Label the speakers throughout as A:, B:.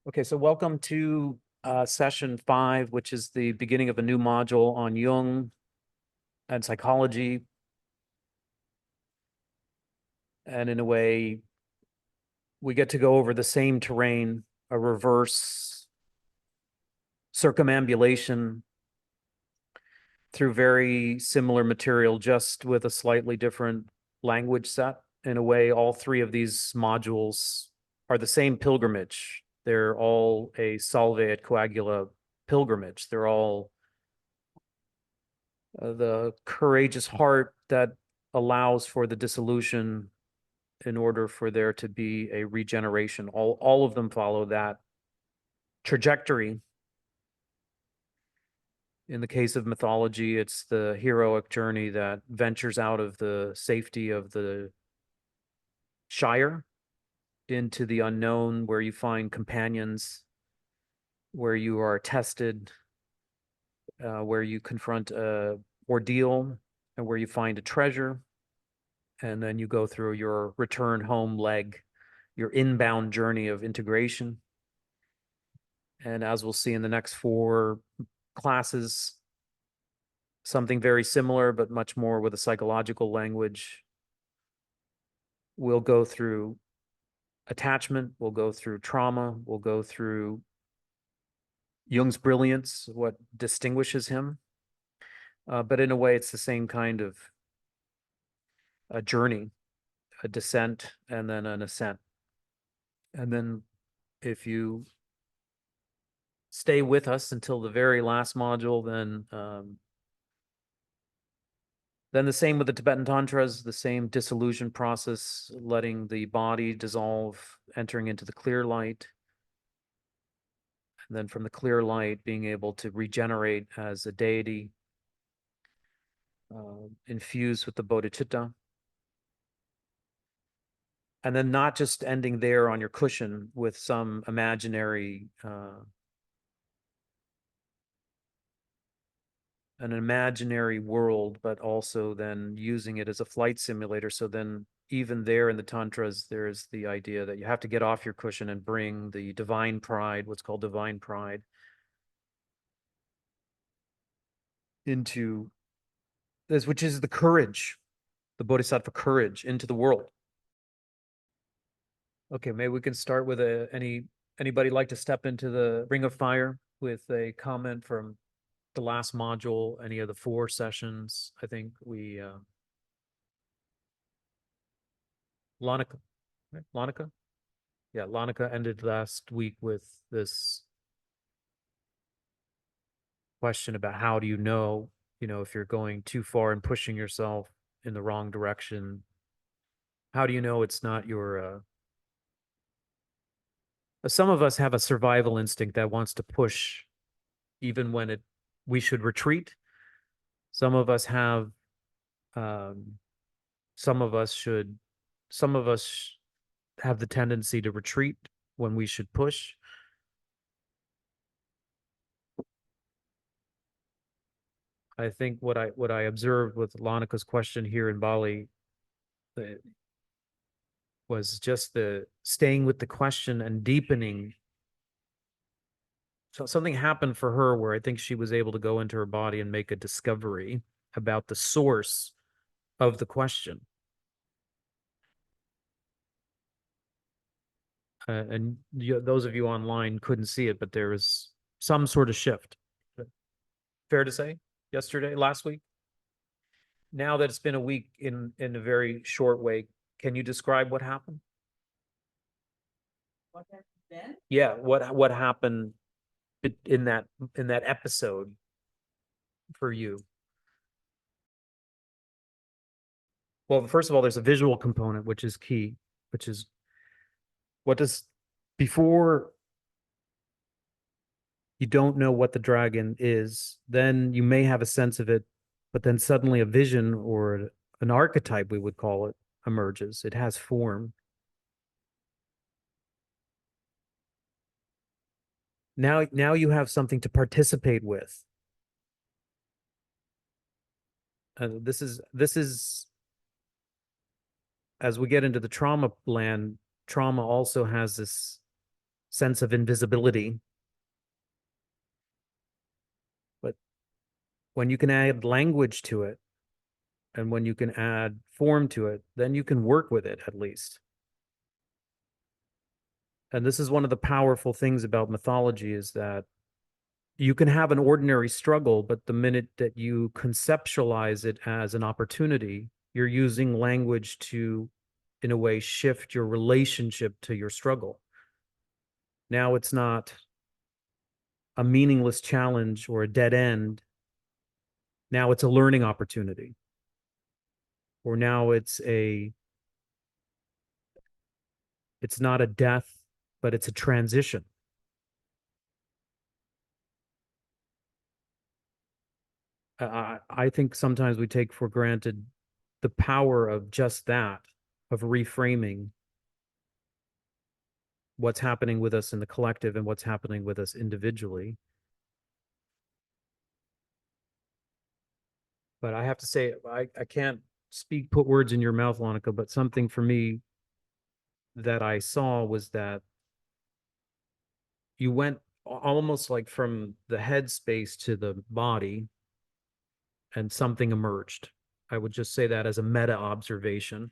A: Okay, so welcome to session 5, which is the beginning of a new module on Jung and psychology. And in a way, we get to go over the same terrain, a reverse circumambulation through very similar material, just with a slightly different language set. In a way, all three of these modules are the same pilgrimage. They're all a Salve et Coagula pilgrimage. They're all the courageous heart that allows for the dissolution in order for there to be a regeneration. All of them follow that trajectory. In the case of mythology, it's the heroic journey that ventures out of the safety of the Shire into the unknown, where you find companions, where you are tested, where you confront a ordeal, and where you find a treasure. And then you go through your return home leg, your inbound journey of integration. And as we'll see in the next 4 classes, something very similar, but much more with a psychological language. We'll go through attachment, we'll go through trauma, we'll go through Jung's brilliance, what distinguishes him. But in a way, it's the same kind of a journey, a descent, and then an ascent. And then if you stay with us until the very last module, then the same with the Tibetan Tantras, the same dissolution process, letting the body dissolve, entering into the clear light. And then from the clear light, being able to regenerate as a deity, infused with the bodhicitta. And then not just ending there on your cushion with some imaginary an imaginary world, but also then using it as a flight simulator. So then even there in the tantras, there's the idea that you have to get off your cushion and bring the divine pride, what's called divine pride, into this, which is the courage, the bodhisattva courage into the world. Okay, maybe we can start with anybody like to step into the ring of fire with a comment from the last module, any of the 4 sessions. I think we Lanika, right? Lanika? Yeah, Lanika ended last week with this question about how do you know, if you're going too far and pushing yourself in the wrong direction, how do you know it's not your some of us have a survival instinct that wants to push even when we should retreat. Some of us have some of us have the tendency to retreat when we should push. I think what I observed with Lanika's question here in Bali was just the staying with the question and deepening. So something happened for her where I think she was able to go into her body and make a discovery about the source of the question. And those of you online couldn't see it, but there was some sort of shift. Fair to say? Last week? Now that it's been a week in a very short way, can you describe what happened?
B: What happened then?
A: Yeah, what happened in that episode for you? Well, first of all, there's a visual component, which is key, which is before you don't know what the dragon is, then you may have a sense of it, but then suddenly a vision or an archetype, we would call it, emerges. It has form. Now you have something to participate with. This is as we get into the trauma land, trauma also has this sense of invisibility. But when you can add language to it, and when you can add form to it, then you can work with it at least. And this is one of the powerful things about mythology, is that you can have an ordinary struggle, but the minute that you conceptualize it as an opportunity, you're using language to, in a way, shift your relationship to your struggle. Now it's not a meaningless challenge or a dead end. Now it's a learning opportunity. Or now it's not a death, but it's a transition. I think sometimes we take for granted the power of just that, of reframing what's happening with us in the collective and what's happening with us individually. But I have to say, I can't put words in your mouth, Monica, but something for me that I saw was that you went almost like from the head space to the body, and something emerged. I would just say that as a meta observation.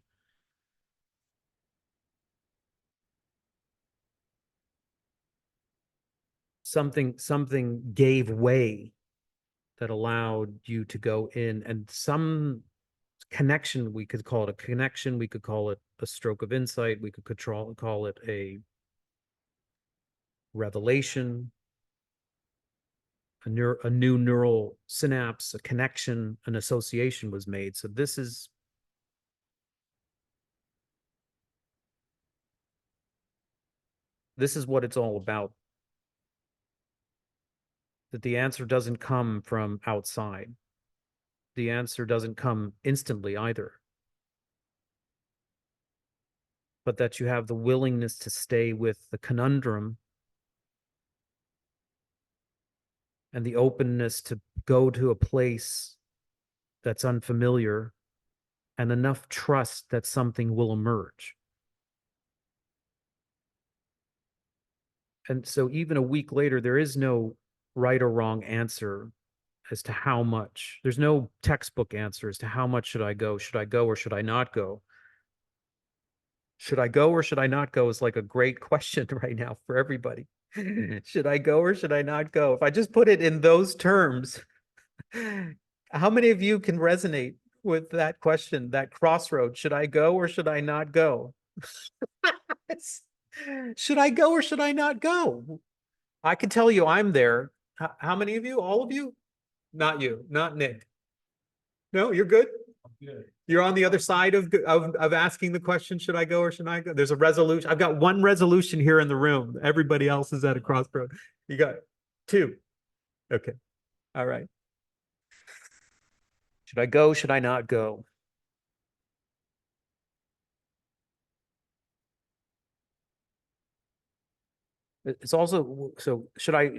A: Something gave way that allowed you to go in, and some connection, we could call it a connection, we could call it a stroke of insight, we could call it a revelation, a new neural synapse, a connection, an association was made. So this is what it's all about. That the answer doesn't come from outside. The answer doesn't come instantly either. But that you have the willingness to stay with the conundrum and the openness to go to a place that's unfamiliar, and enough trust that something will emerge. And so even a week later, there is no right or wrong answer as to how much. There's no textbook answer as to how much should I go? Should I go or should I not go? Should I go or should I not go is like a great question right now for everybody. Should I go or should I not go? If I just put it in those terms, how many of you can resonate with that question, that crossroad? Should I go or should I not go? Should I go or should I not go? I can tell you I'm there. How many of you? All of you? Not you, not Nick. No, you're good. You're on the other side of asking the question, should I go or should I go? There's a resolution. I've got one resolution here in the room. Everybody else is at a crossroad. You got two. Okay. All right. Should I go? Should I not go? It's also, so I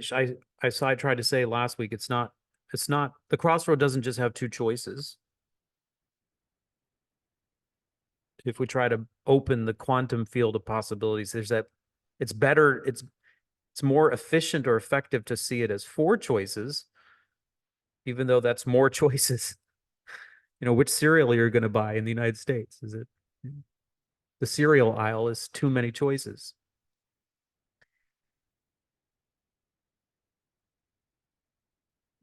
A: tried to say last week, it's not, the crossroad doesn't just have two choices. If we try to open the quantum field of possibilities, there's that it's better, it's more efficient or effective to see it as four choices, even though that's more choices. You know, which cereal you're going to buy in the United States? Is it the cereal aisle is too many choices.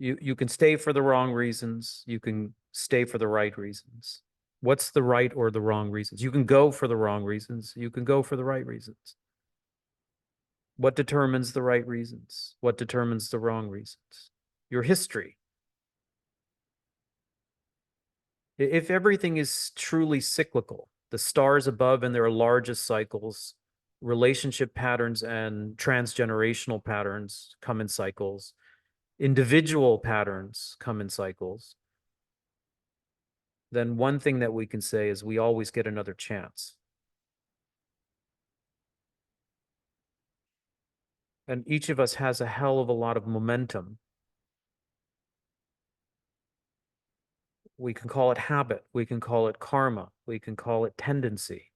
A: You can stay for the wrong reasons. You can stay for the right reasons. What's the right or the wrong reasons? You can go for the wrong reasons. You can go for the right reasons. What determines the right reasons? What determines the wrong reasons? Your history. If everything is truly cyclical, the stars above in their largest cycles, relationship patterns and transgenerational patterns come in cycles, individual patterns come in cycles, then one thing that we can say is we always get another chance. And each of us has a hell of a lot of momentum. We can call it habit. We can call it karma. We can call it tendency.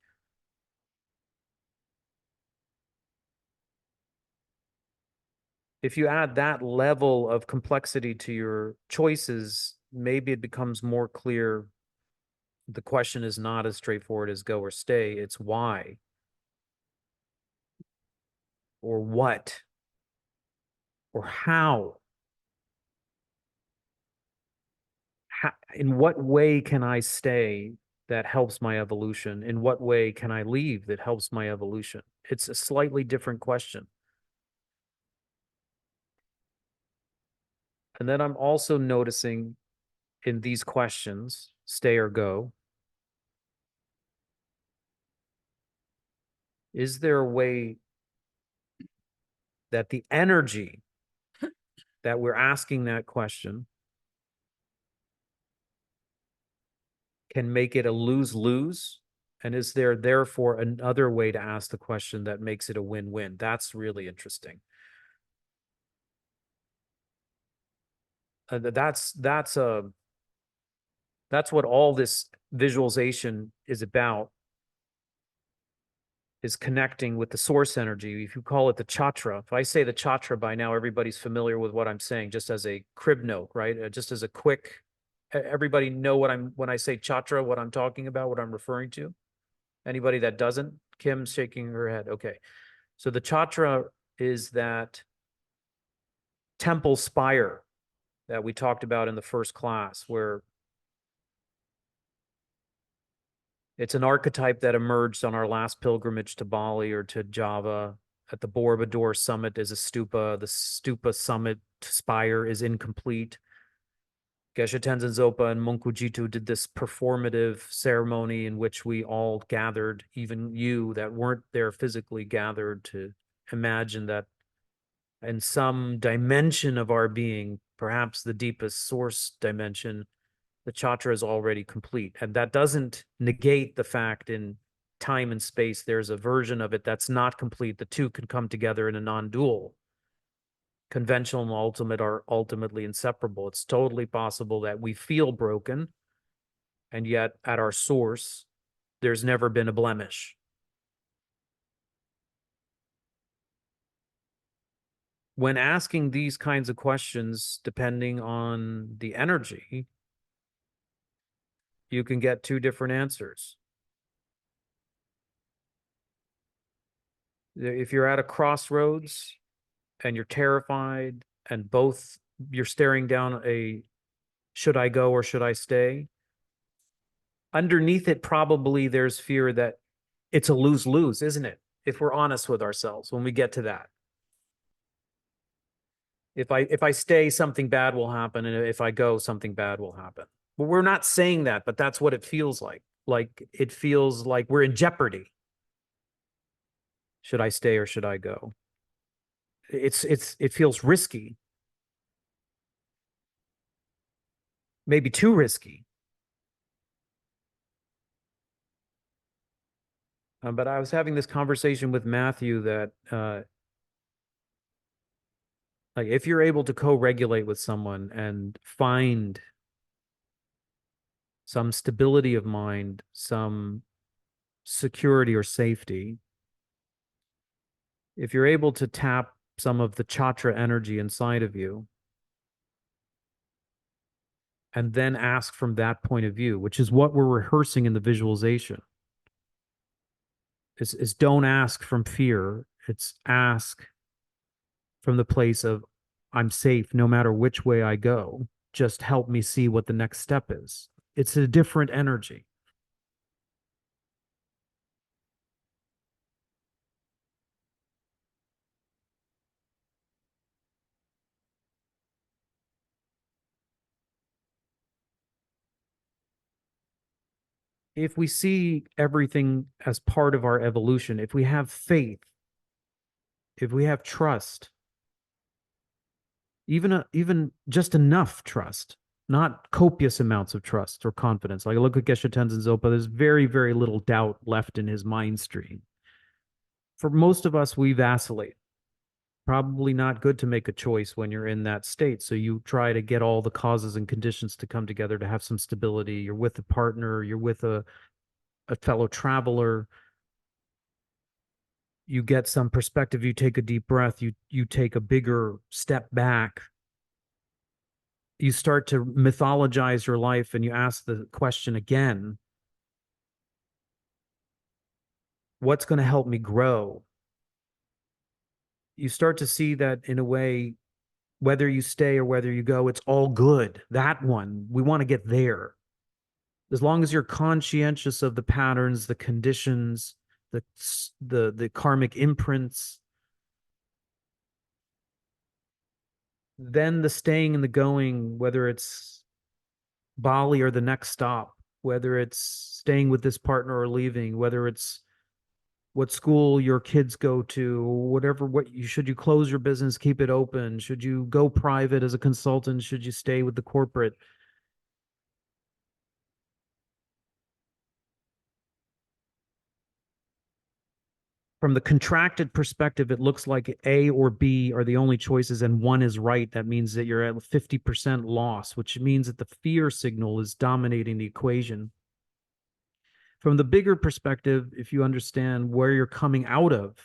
A: if you add that level of complexity to your choices, maybe it becomes more clear. The question is not as straightforward as go or stay. It's why or what or how. In what way can I stay that helps my evolution? In what way can I leave that helps my evolution? It's a slightly different question. And then I'm also noticing in these questions, stay or go, is there a way that the energy that we're asking that question can make it a lose-lose? And is there therefore another way to ask the question that makes it a win-win? That's really interesting. That's what all this visualization is about, is connecting with the source energy. If you call it the chatra, if I say the chatra, by now everybody's familiar with what I'm saying, just as a crib note, right? Just as a quick, everybody know when I say chatra, what I'm talking about, what I'm referring to? Anybody that doesn't? Kim's shaking her head. Okay. So the chatra is that temple spire that we talked about in the first class, where it's an archetype that emerged on our last pilgrimage to Bali or to Java. At the Borobudur summit is a stupa. The stupa summit spire is incomplete. Geshe Tenzin Zopa and Monku Jitu did this performative ceremony in which we all gathered, even you that weren't there physically gathered, to imagine that in some dimension of our being, perhaps the deepest source dimension, the chatra is already complete. And that doesn't negate the fact in time and space, there's a version of it that's not complete. The two can come together in a non-dual. Conventional and ultimate are ultimately inseparable. It's totally possible that we feel broken, and yet at our source, there's never been a blemish. When asking these kinds of questions, depending on the energy, you can get two different answers. If you're at a crossroads and you're terrified and both you're staring down a should I go or should I stay? Underneath it, probably there's fear that it's a lose-lose, isn't it? If we're honest with ourselves when we get to that. If I stay, something bad will happen, and if I go, something bad will happen. But we're not saying that, but that's what it feels like. Like it feels like we're in jeopardy. Should I stay or should I go? It feels risky. Maybe too risky. But I was having this conversation with Matthew that like if you're able to co-regulate with someone and find some stability of mind, some security or safety, if you're able to tap some of the chakra energy inside of you and then ask from that point of view, which is what we're rehearsing in the visualization, is don't ask from fear. It's ask from the place of I'm safe no matter which way I go. Just help me see what the next step is. It's a different energy. If we see everything as part of our evolution, if we have faith, if we have trust, even just enough trust, not copious amounts of trust or confidence. Like I look at Geshe Tenzin Zopa, there's very, very little doubt left in his mind stream. For most of us, we vacillate. Probably not good to make a choice when you're in that state. So you try to get all the causes and conditions to come together to have some stability. You're with a partner, you're with a fellow traveler. you get some perspective, you take a deep breath, you take a bigger step back, you start to mythologize your life, and you ask the question again, what's going to help me grow? You start to see that in a way, whether you stay or whether you go, it's all good. That one, we want to get there. As long as you're conscientious of the patterns, the conditions, the the karmic imprints, then the staying and the going, whether it's Bali or the next stop, whether it's staying with this partner or leaving, whether it's what school your kids go to, whatever, should you close your business, keep it open? Should you go private as a consultant? Should you stay with the corporate? From the contracted perspective, it looks like A or B are the only choices and one is right. That means that you're at 50% loss, which means that the fear signal is dominating the equation. From the bigger perspective, if you understand where you're coming out of,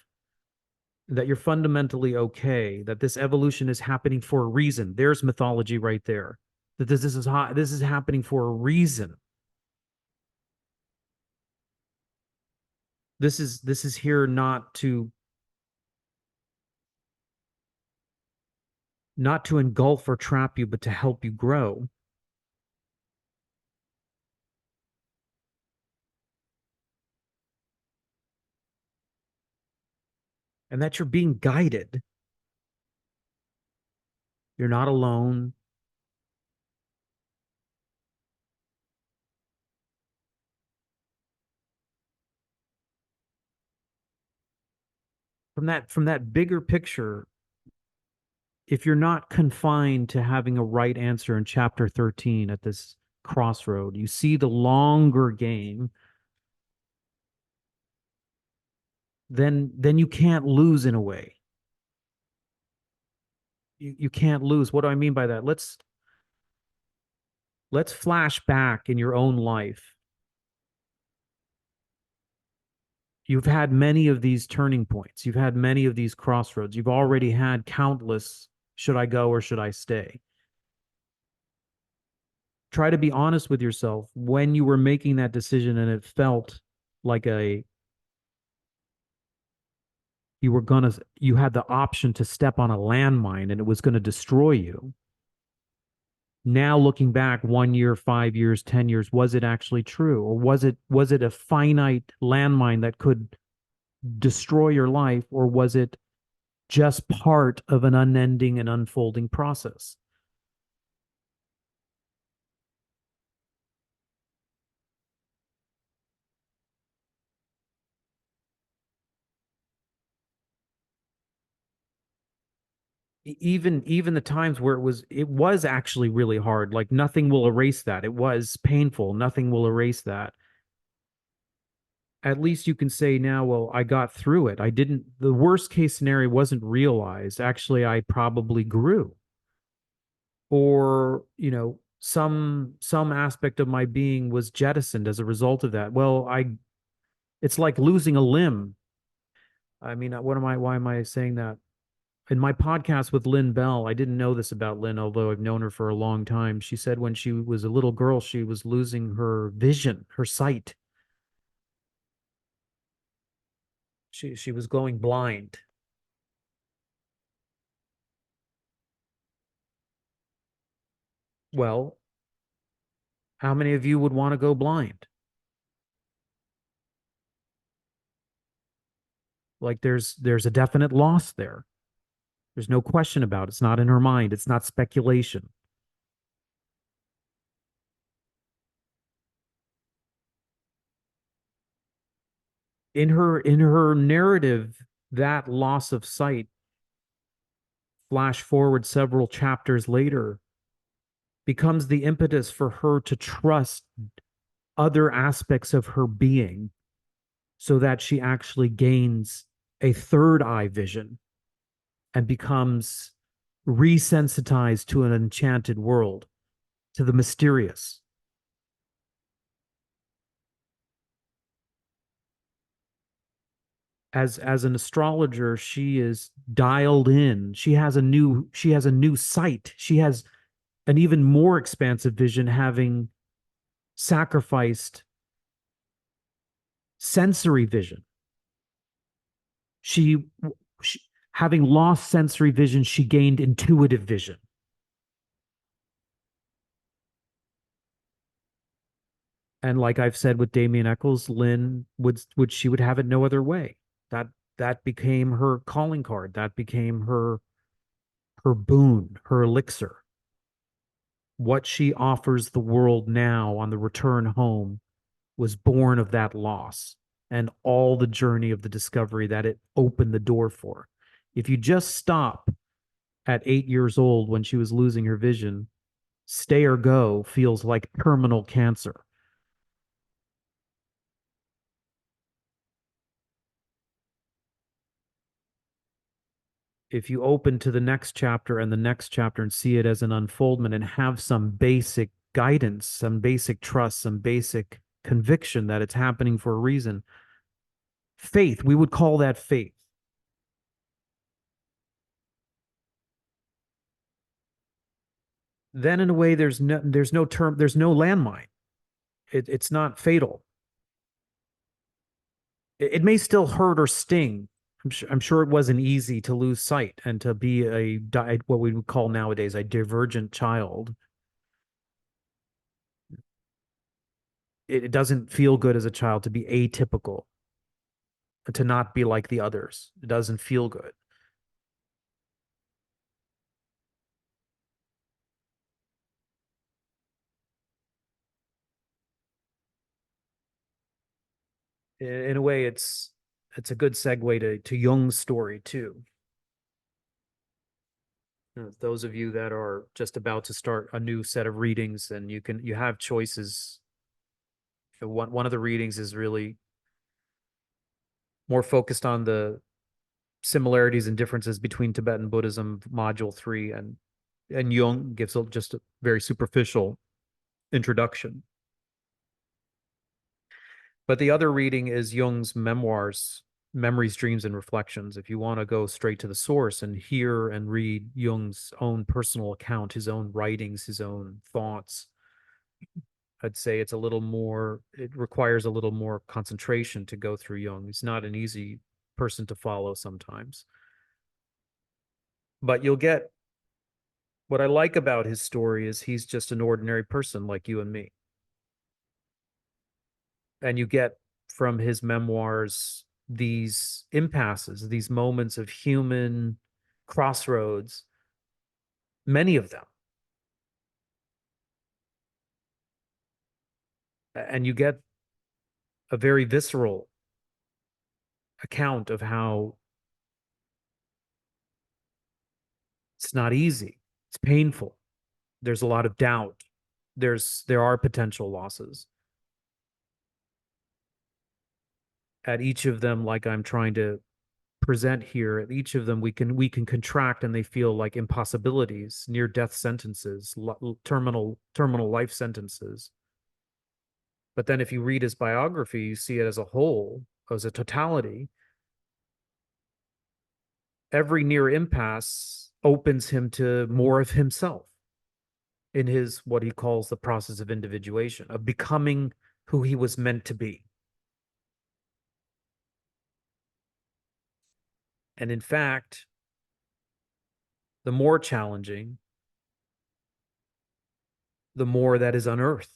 A: that you're fundamentally okay, that this evolution is happening for a reason. There's mythology right there. That this is happening for a reason. This is here not to engulf or trap you, but to help you grow. And that you're being guided. You're not alone. From that bigger picture, if you're not confined to having a right answer in chapter 13 at this crossroad, you see the longer game, then you can't lose in a way. You can't lose. What do I mean by that? Let's flash back in your own life. You've had many of these turning points. You've had many of these crossroads. You've already had countless, should I go or should I stay? Try to be honest with yourself when you were making that decision and it felt like you had the option to step on a landmine and it was going to destroy you. Now looking back 1 year, 5 years, 10 years, was it actually true? Or was it a finite landmine that could destroy your life, or was it just part of an unending and unfolding process? Even the times where it was actually really hard, like nothing will erase that. It was painful. Nothing will erase that. At least you can say now, well, I got through it. I didn't, the worst case scenario wasn't realized. Actually, I probably grew. Or, some aspect of my being was jettisoned as a result of that. Well, it's like losing a limb. I mean, why am I saying that? In my podcast with Lynn Bell, I didn't know this about Lynn, although I've known her for a long time. She said when she was a little girl, she was losing her vision, her sight. She was going blind. Well, how many of you would want to go blind? Like there's a definite loss there. There's no question about it. It's not in her mind. It's not speculation. In her narrative, that loss of sight, flash forward several chapters later, becomes the impetus for her to trust other aspects of her being so that she actually gains a third eye vision and becomes resensitized to an enchanted world, to the mysterious. as an astrologer, she is dialed in. She has a new sight. She has an even more expansive vision, having sacrificed sensory vision. She, she having lost sensory vision, she gained intuitive vision. And like I've said with Damien Eccles, Lynn would she would have it no other way. That that became her calling card. That became her boon, her elixir. What she offers the world now on the return home was born of that loss and all the journey of the discovery that it opened the door for. If you just stop at 8 years old when she was losing her vision, stay or go feels like terminal cancer. If you open to the next chapter and the next chapter and see it as an unfoldment and have some basic guidance, some basic trust, some basic conviction that it's happening for a reason, faith, we would call that faith. Then in a way there's no landmine. It's not fatal. It may still hurt or sting. I'm sure it wasn't easy to lose sight and to be what we would call nowadays a divergent child. It doesn't feel good as a child to be atypical, to not be like the others. It doesn't feel good. In a way, it's a good segue to Jung's story too. Those of you that are just about to start a new set of readings, and you have choices. One of the readings is really more focused on the similarities and differences between Tibetan Buddhism, Module 3, and Jung gives just a very superficial introduction. But the other reading is Jung's memoirs, Memories, Dreams, and Reflections. If you want to go straight to the source and hear and read Jung's own personal account, his own writings, his own thoughts, I'd say it requires a little more concentration to go through Jung. He's not an easy person to follow sometimes. But you'll get what I like about his story is he's just an ordinary person like you and me. And you get from his memoirs these impasses, these moments of human crossroads, many of them. And you get a very visceral account of how it's not easy. It's painful. There's a lot of doubt. There are potential losses. At each of them, like I'm trying to present here, at each of them we can contract and they feel like impossibilities, near death sentences, terminal life sentences. But then if you read his biography, you see it as a whole, as a totality. Every near impasse opens him to more of himself in his what he calls the process of individuation, of becoming who he was meant to be. And in fact, the more challenging, the more that is unearthed.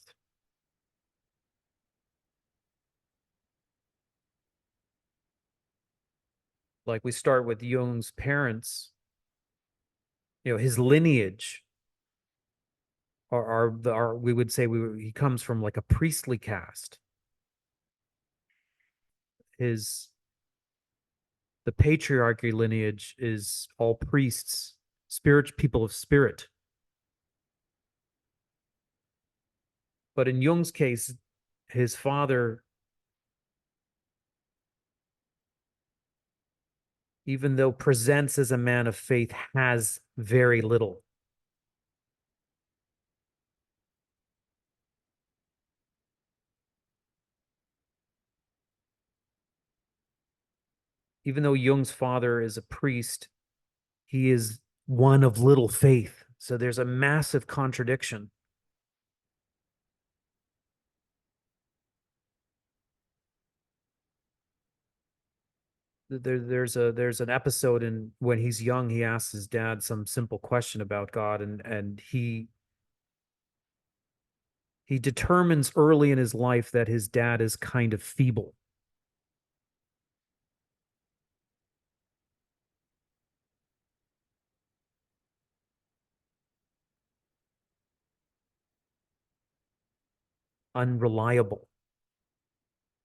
A: Like we start with Jung's parents, his lineage we would say he comes from like a priestly caste. His The patriarchy lineage is all priests, spirit people of spirit. But in Jung's case, his father, even though presents as a man of faith, has very little. even though Jung's father is a priest, he is one of little faith. So there's a massive contradiction. There's an episode in when he's young, he asks his dad some simple question about God, and he determines early in his life that his dad is kind of feeble. Unreliable,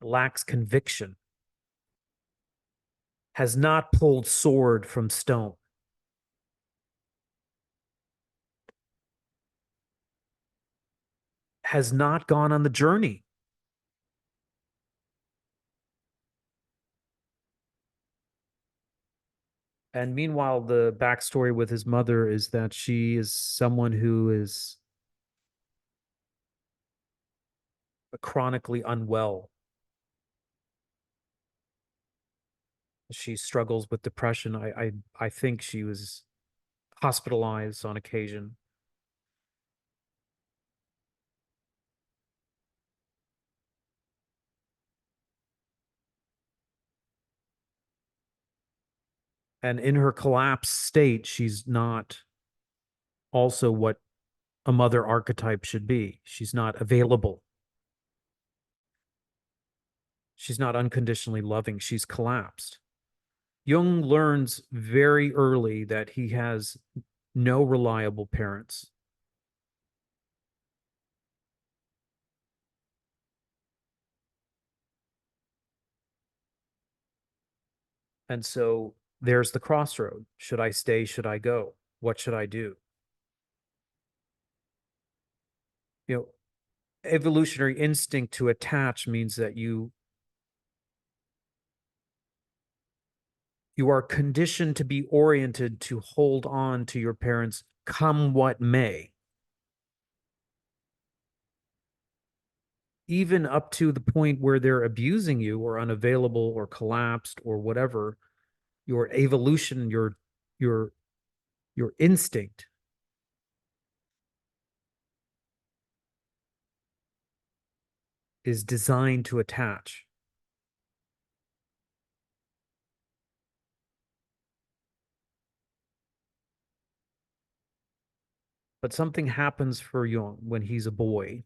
A: lacks conviction, has not pulled sword from stone. Has not gone on the journey. And meanwhile, the backstory with his mother is that she is someone who is chronically unwell. She struggles with depression. I think she was hospitalized on occasion. And in her collapsed state, she's not also what a mother archetype should be. She's not available. She's not unconditionally loving. She's collapsed. Jung learns very early that he has no reliable parents. And so there's the crossroad. Should I stay? Should I go? What should I do? You know, evolutionary instinct to attach means that you are conditioned to be oriented to hold on to your parents come what may, even up to the point where they're abusing you or unavailable or collapsed or whatever. Your evolution, your your instinct is designed to attach. But something happens for Jung when he's a boy.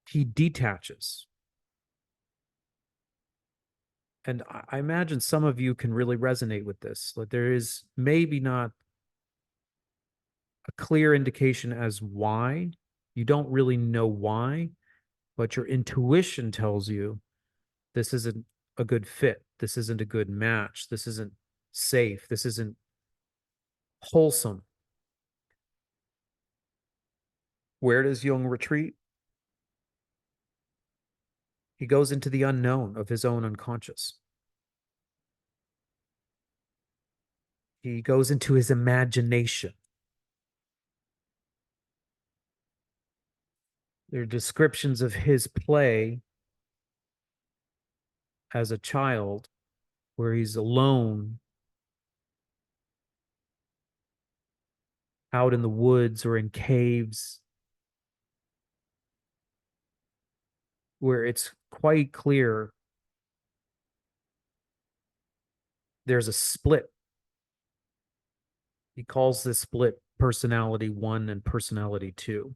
A: He detaches. And I imagine some of you can really resonate with this. Like there is maybe not a clear indication as why. You don't really know why, but your intuition tells you this isn't a good fit. This isn't a good match. This isn't safe. This isn't wholesome. Where does Jung retreat? He goes into the unknown of his own unconscious. He goes into his imagination. There are descriptions of his play as a child where he's alone out in the woods or in caves, where it's quite clear there's a split. He calls this split personality 1 and personality 2.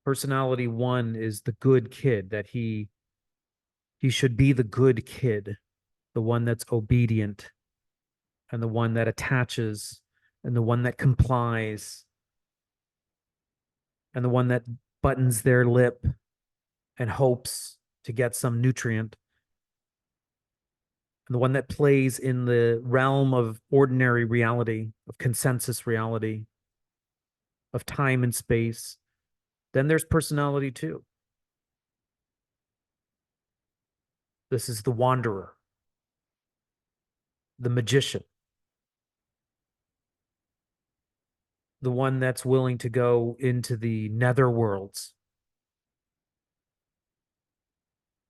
A: Personality 1 is the good kid, that he should be the good kid, the one that's obedient and the one that attaches and the one that complies and the one that buttons their lip and hopes to get some nutrient, and the one that plays in the realm of ordinary reality, of consensus reality, of time and space. Then there's personality 2. This is the wanderer, the magician. the one that's willing to go into the nether worlds,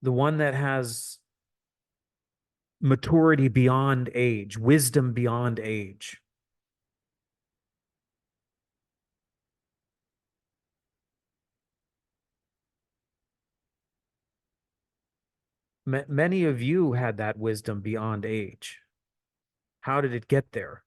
A: the one that has maturity beyond age, wisdom beyond age. Many of you had that wisdom beyond age. How did it get there?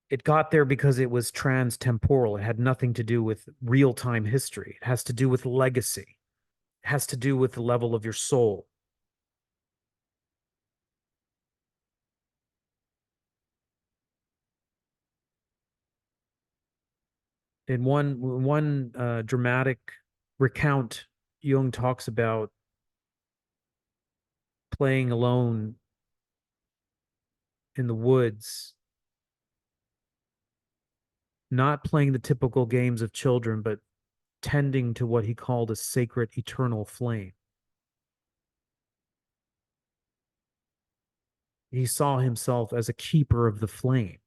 A: It got there because it was trans-temporal. It had nothing to do with real-time history. It has to do with legacy. It has to do with the level of your soul. In one dramatic recount, Jung talks about playing alone in the woods, not playing the typical games of children, but tending to what he called a sacred eternal flame. He saw himself as a keeper of the flame,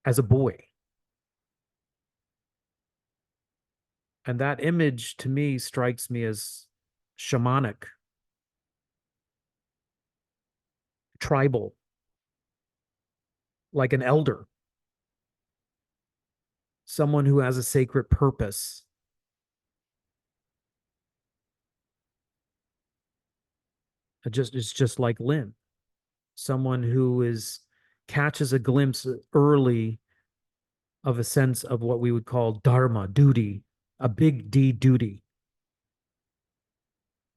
A: as a boy. And that image to me strikes me as shamanic, tribal, like an elder, someone who has a sacred purpose. It's just like Lynn, someone who is catches a glimpse early of a sense of what we would call dharma, duty, a big D duty.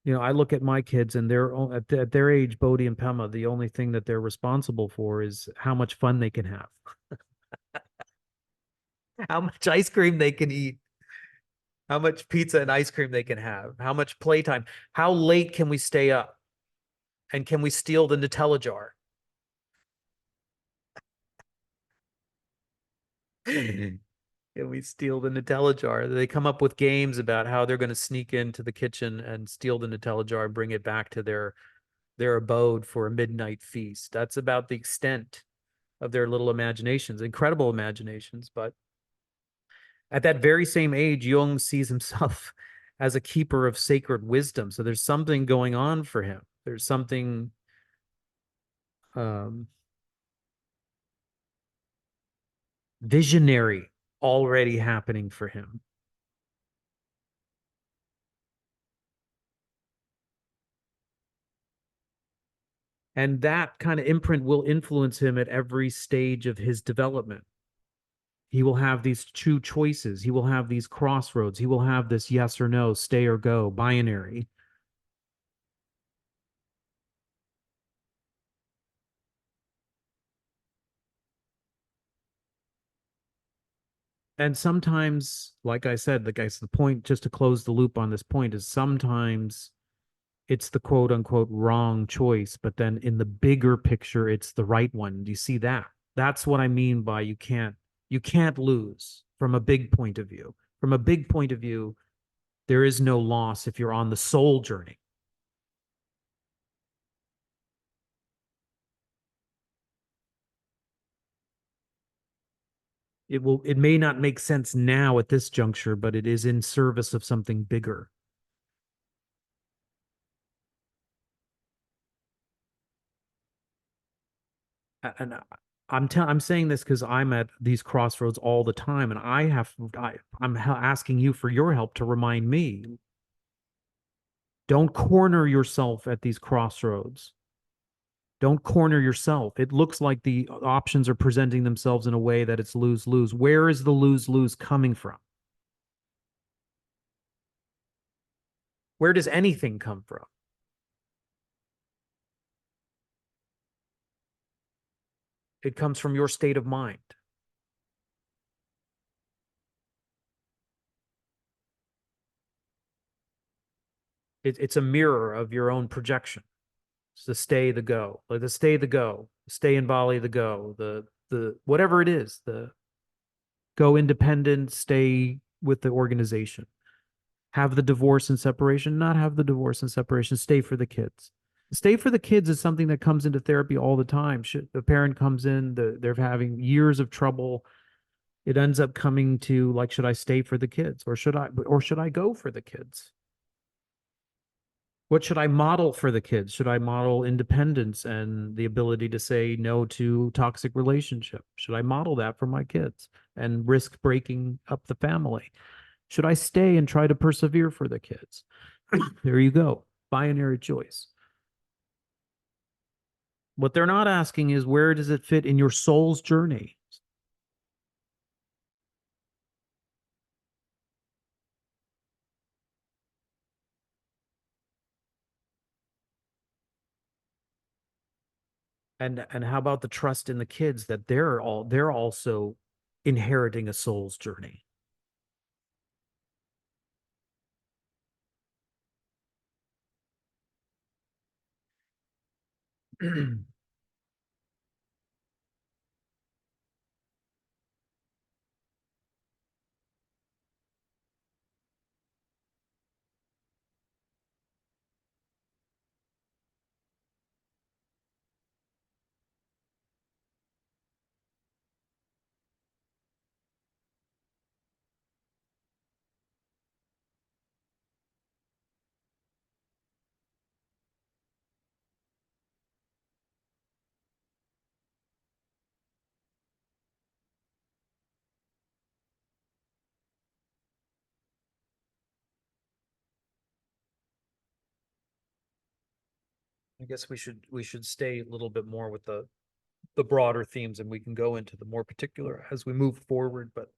A: You know, I look at my kids and they're at their age, Bodhi and Pema, the only thing that they're responsible for is how much fun they can have, how much ice cream they can eat, how much pizza and ice cream they can have, how much playtime, how late can we stay up, and can we steal the Nutella jar? Can we steal the Nutella jar? They come up with games about how they're going to sneak into the kitchen and steal the Nutella jar and bring it back to their abode for a midnight feast. That's about the extent of their little imaginations, incredible imaginations. But at that very same age, Jung sees himself as a keeper of sacred wisdom. So there's something going on for him. There's something um, visionary already happening for him. And that kind of imprint will influence him at every stage of his development. He will have these two choices. He will have these crossroads. He will have this yes or no, stay or go, binary. And sometimes, like I said, the point, just to close the loop on this point, is sometimes it's the quote unquote wrong choice, but then in the bigger picture, it's the right one. Do you see that? That's what I mean by you can't lose from a big point of view. From a big point of view, there is no loss if you're on the soul journey. It may not make sense now at this juncture, but it is in service of something bigger. And I'm saying this because I'm at these crossroads all the time, and I'm asking you for your help to remind me. Don't corner yourself at these crossroads. Don't corner yourself. It looks like the options are presenting themselves in a way that it's lose lose. Where is the lose lose coming from? Where does anything come from? It comes from your state of mind. It's a mirror of your own projection. It's the stay, the go, like the stay, the go, stay in Bali, the go, the whatever it is, the go independent, stay with the organization. Have the divorce and separation, not have the divorce and separation, stay for the kids. Stay for the kids is something that comes into therapy all the time. The parent comes in, they're having years of trouble. It ends up coming to like, should I stay for the kids or should I go for the kids? What should I model for the kids? Should I model independence and the ability to say no to toxic relationship? Should I model that for my kids and risk breaking up the family? Should I stay and try to persevere for the kids? There you go. Binary choice. What they're not asking is where does it fit in your soul's journey? And how about the trust in the kids that they're also inheriting a soul's journey? I guess we should stay a little bit more with the broader themes and we can go into the more particular as we move forward. But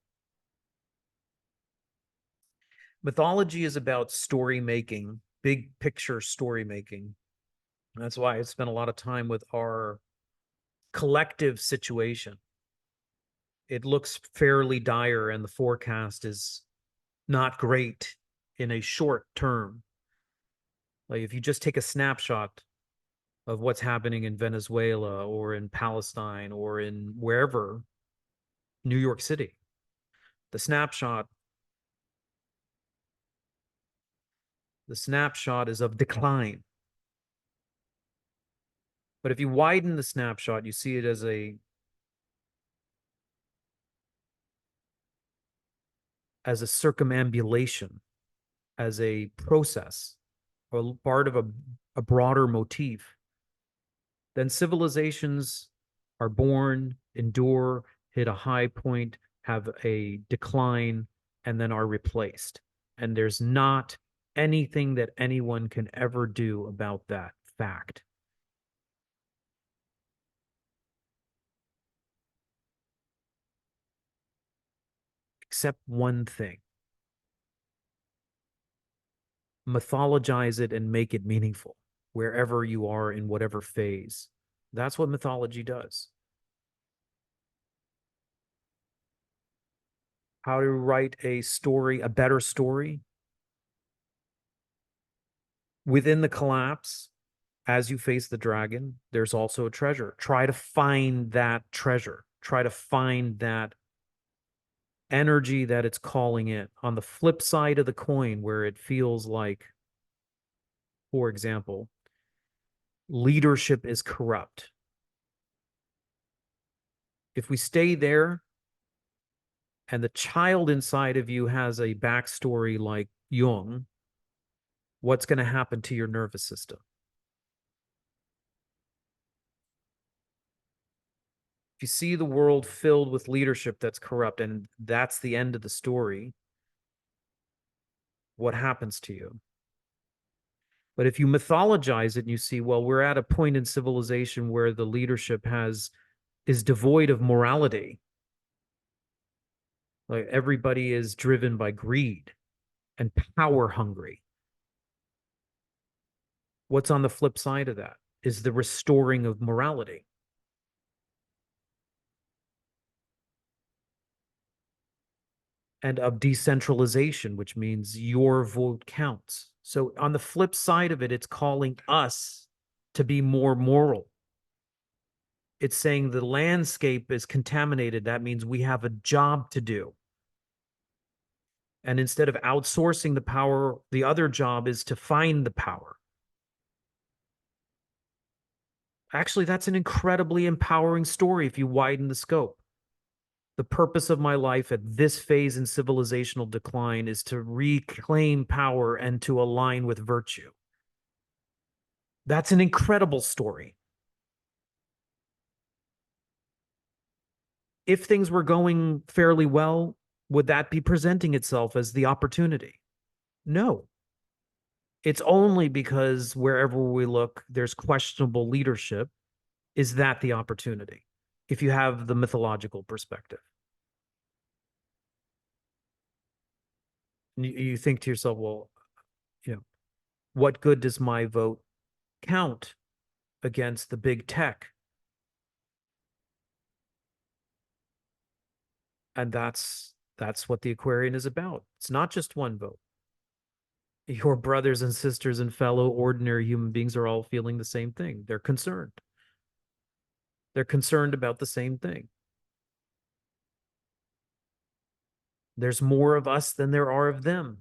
A: mythology is about story making, big picture story making. That's why I spent a lot of time with our collective situation. It looks fairly dire and the forecast is not great in a short term. Like if you just take a snapshot of what's happening in Venezuela or in Palestine or in wherever, New York City, the snapshot the snapshot is of decline. But if you widen the snapshot, you see it as a circumambulation, as a process, or part of a broader motif. Then civilizations are born, endure, hit a high point, have a decline, and then are replaced. And there's not anything that anyone can ever do about that fact. Except one thing: mythologize it and make it meaningful wherever you are in whatever phase. That's what mythology does. How to write a story, a better story within the collapse. As you face the dragon, there's also a treasure. Try to find that treasure. Try to find that energy that it's calling in. On the flip side of the coin, where it feels like, for example, leadership is corrupt. If we stay there and the child inside of you has a backstory like Jung, what's going to happen to your nervous system? If you see the world filled with leadership that's corrupt and that's the end of the story, what happens to you? But if you mythologize it and you see, well, we're at a point in civilization where the leadership is devoid of morality. Like everybody is driven by greed and power hungry. What's on the flip side of that is the restoring of morality and of decentralization, which means your vote counts. So on the flip side of it, it's calling us to be more moral. It's saying the landscape is contaminated. That means we have a job to do. And instead of outsourcing the power, the other job is to find the power. Actually, that's an incredibly empowering story if you widen the scope. The purpose of my life at this phase in civilizational decline is to reclaim power and to align with virtue. That's an incredible story. If things were going fairly well, would that be presenting itself as the opportunity? No. It's only because wherever we look, there's questionable leadership. Is that the opportunity? If you have the mythological perspective, you think to yourself, well, you know, what good does my vote count against the big tech? And that's what the Aquarian is about. It's not just one vote. Your brothers and sisters and fellow ordinary human beings are all feeling the same thing. They're concerned. They're concerned about the same thing. There's more of us than there are of them.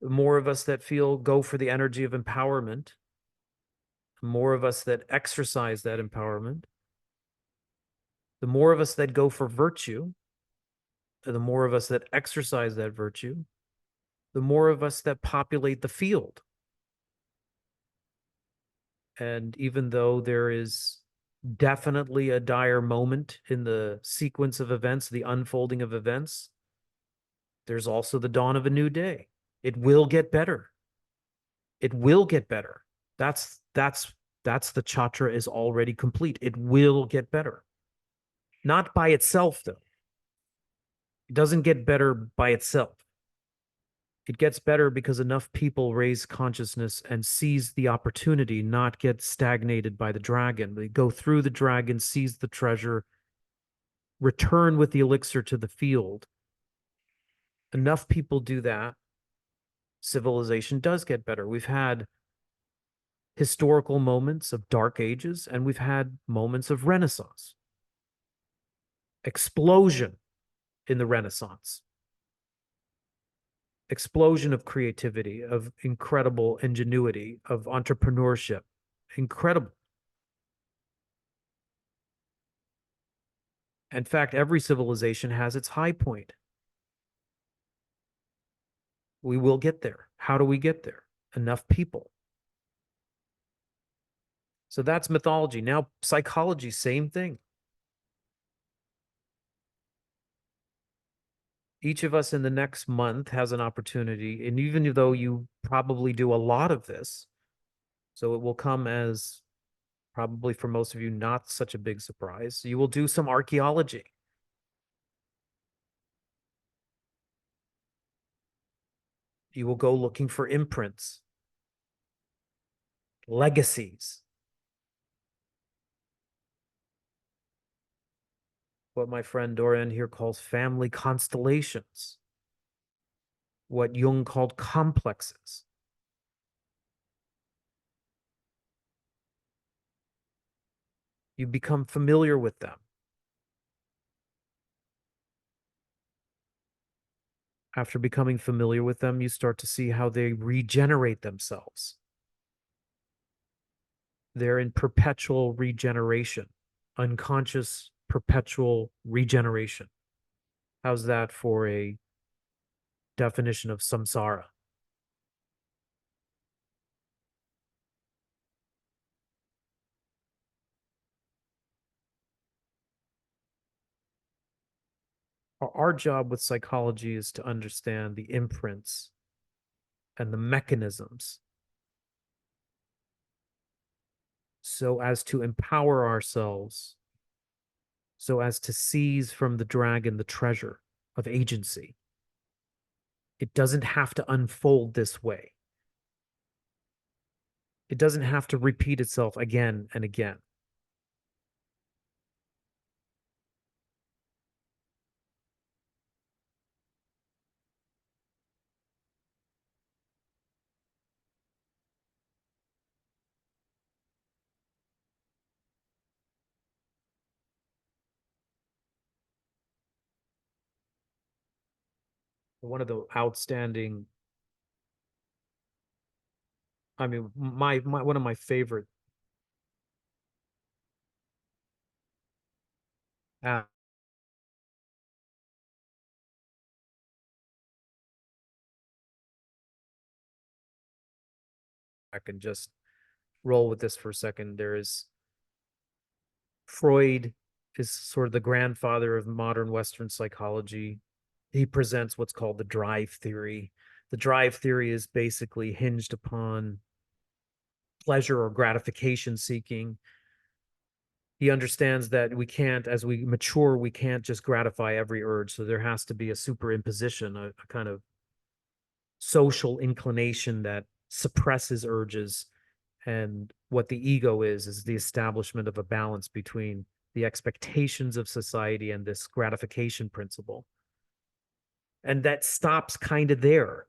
A: The more of us that feel go for the energy of empowerment, the more of us that exercise that empowerment, the more of us that go for virtue, the more of us that exercise that virtue, the more of us that populate the field. And even though there is definitely a dire moment in the sequence of events, the unfolding of events, there's also the dawn of a new day. It will get better. It will get better. That's the chatra is already complete. It will get better. Not by itself, though. It doesn't get better by itself. It gets better because enough people raise consciousness and seize the opportunity, not get stagnated by the dragon. They go through the dragon, seize the treasure, return with the elixir to the field. Enough people do that, civilization does get better. We've had historical moments of dark ages, and we've had moments of renaissance, explosion in the Renaissance, explosion of creativity, of incredible ingenuity, of entrepreneurship. Incredible. In fact, every civilization has its high point. We will get there. How do we get there? Enough people. So that's mythology. Now, psychology, same thing. Each of us in the next month has an opportunity. And even though you probably do a lot of this, so it will come as probably for most of you, not such a big surprise. You will do some archaeology. You will go looking for imprints, legacies, what my friend Dorian here calls family constellations, what Jung called complexes. You become familiar with them. After becoming familiar with them, you start to see how they regenerate themselves. They're in perpetual regeneration, unconscious perpetual regeneration. How's that for a definition of samsara? Our job with psychology is to understand the imprints and the mechanisms so as to empower ourselves, so as to seize from the dragon the treasure of agency. It doesn't have to unfold this way. It doesn't have to repeat itself again and again. one of the outstanding, I mean, my one of my favorite I can just roll with this for a second. There is Freud is sort of the grandfather of modern Western psychology. He presents what's called the drive theory. The drive theory is basically hinged upon pleasure or gratification seeking. He understands that we can't, as we mature, we can't just gratify every urge. So there has to be a superimposition, a kind of social inclination that suppresses urges. And what the ego is the establishment of a balance between the expectations of society and this gratification principle. And that stops kind of there.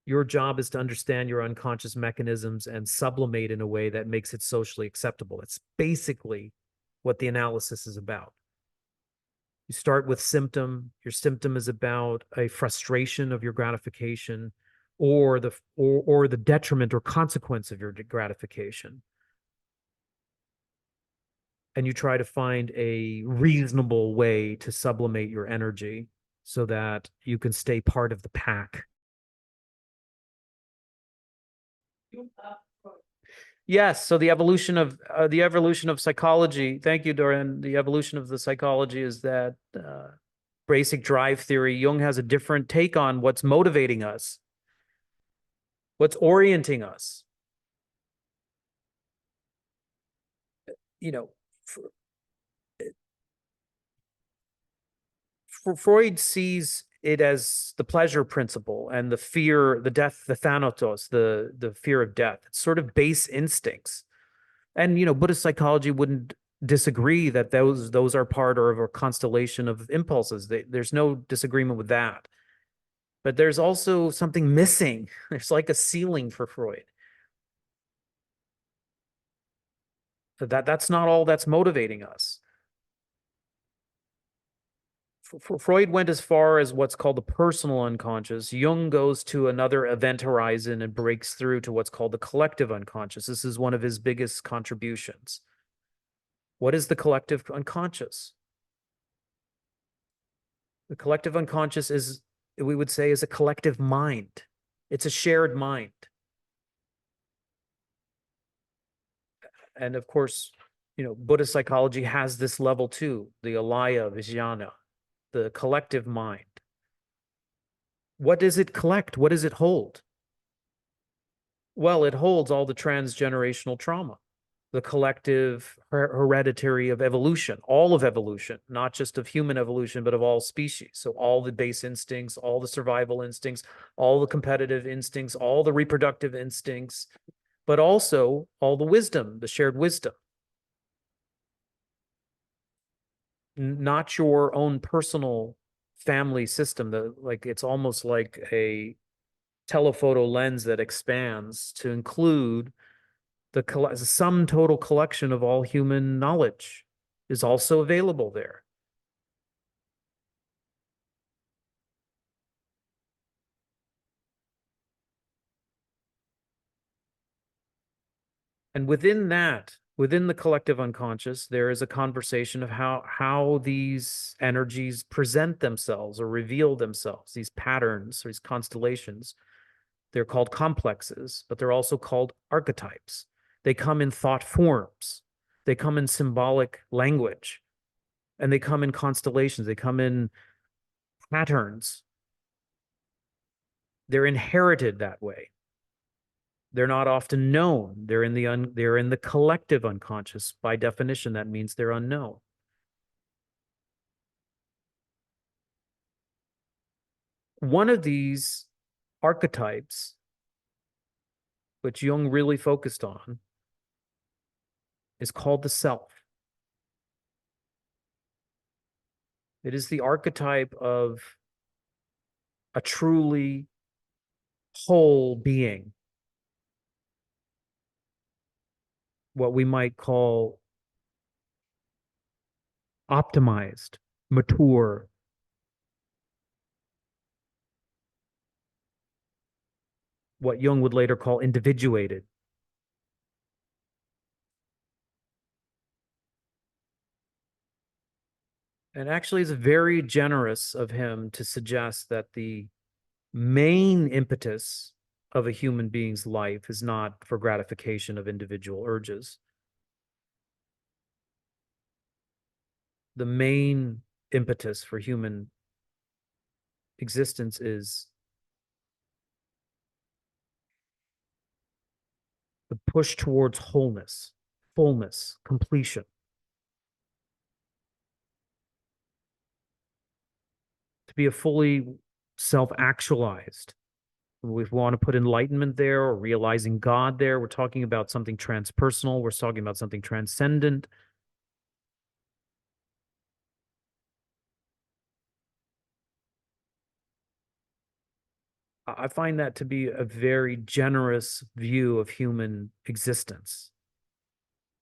A: Your job is to understand your unconscious mechanisms and sublimate in a way that makes it socially acceptable. It's basically what the analysis is about. You start with symptom. Your symptom is about a frustration of your gratification or the detriment or consequence of your gratification. And you try to find a reasonable way to sublimate your energy so that you can stay part of the pack. Yes, so the evolution of psychology. Thank you, Dorian. The evolution of the psychology is that basic drive theory. Jung has a different take on what's motivating us, what's orienting us. You know, Freud sees it as the pleasure principle and the fear, the death, the thanatos, the fear of death. It's sort of base instincts. And Buddhist psychology wouldn't disagree that those are part of a constellation of impulses. There's no disagreement with that. But there's also something missing. There's like a ceiling for Freud. That's not all that's motivating us. Freud went as far as what's called the personal unconscious. Jung goes to another event horizon and breaks through to what's called the collective unconscious. This is one of his biggest contributions. What is the collective unconscious? The collective unconscious is, we would say, is a collective mind. It's a shared mind. And of course, Buddhist psychology has this level too, the alaya vijnana, the collective mind. What does it collect? What does it hold? Well, it holds all the transgenerational trauma, the collective hereditary of evolution, all of evolution, not just of human evolution, but of all species. So all the base instincts, all the survival instincts, all the competitive instincts, all the reproductive instincts, but also all the wisdom, the shared wisdom. Not your own personal family system. It's almost like a telephoto lens that expands to include the sum total collection of all human knowledge is also available there. And within that, within the collective unconscious, there is a conversation of how these energies present themselves or reveal themselves, these patterns, these constellations. They're called complexes, but they're also called archetypes. They come in thought forms. They come in symbolic language. And they come in constellations. They come in patterns. They're inherited that way. They're not often known. They're in the collective unconscious. By definition, that means they're unknown. One of these archetypes, which Jung really focused on, is called the self. It is the archetype of a truly whole being, what we might call optimized, mature, what Jung would later call individuated. And actually, it's very generous of him to suggest that the main impetus of a human being's life is not for gratification of individual urges. The main impetus for human existence is the push towards wholeness, fullness, completion. To be a fully self-actualized. We want to put enlightenment there or realizing God there. We're talking about something transpersonal. We're talking about something transcendent. I find that to be a very generous view of human existence.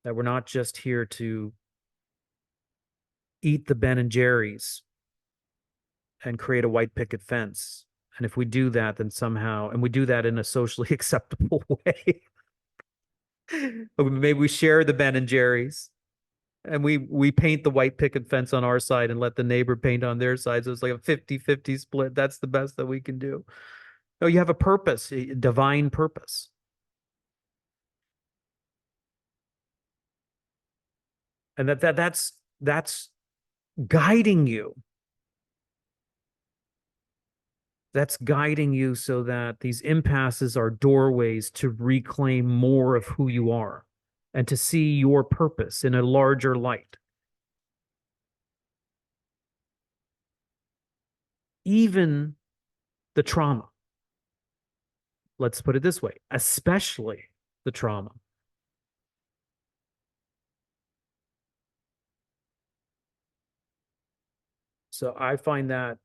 A: That we're not just here to eat the Ben and Jerry's and create a white picket fence. And if we do that, then somehow, and we do that in a socially acceptable way, maybe we share the Ben and Jerry's and we paint the white picket fence on our side and let the neighbor paint on their side. So it's like a 50-50 split. That's the best that we can do. No, you have a purpose, a divine purpose. And that's guiding you. That's guiding you so that these impasses are doorways to reclaim more of who you are and to see your purpose in a larger light. Even the trauma, let's put it this way, especially the trauma. So I find that,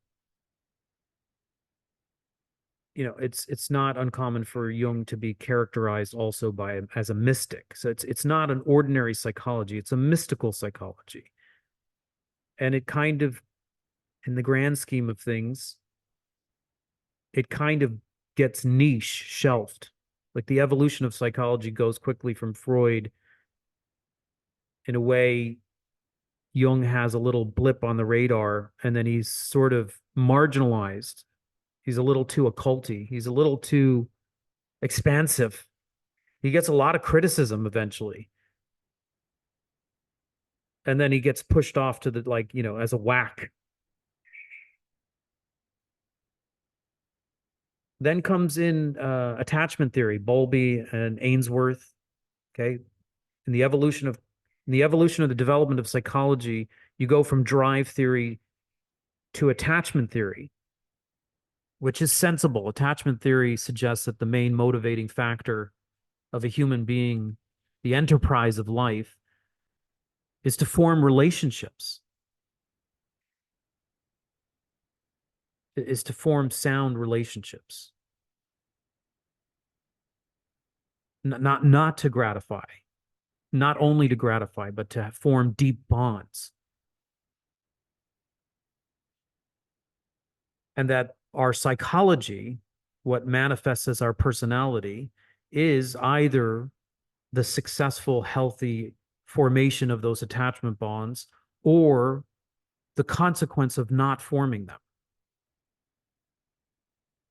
A: you know, it's not uncommon for Jung to be characterized also by as a mystic. So it's not an ordinary psychology, it's a mystical psychology. And it kind of, in the grand scheme of things, it kind of gets niche, shelved. Like the evolution of psychology goes quickly from Freud. In a way, Jung has a little blip on the radar, and then he's sort of marginalized. He's a little too occulty. He's a little too expansive. He gets a lot of criticism eventually. And then he gets pushed off to the, like, you know, as a whack. Then comes in attachment theory, Bowlby and Ainsworth. Okay. In the evolution of the development of psychology, you go from drive theory to attachment theory, which is sensible. Attachment theory suggests that the main motivating factor of a human being, the enterprise of life, is to form relationships, is to form sound relationships, not to gratify, not only to gratify, but to form deep bonds. And that our psychology, what manifests as our personality, is either the successful, healthy formation of those attachment bonds or the consequence of not forming them.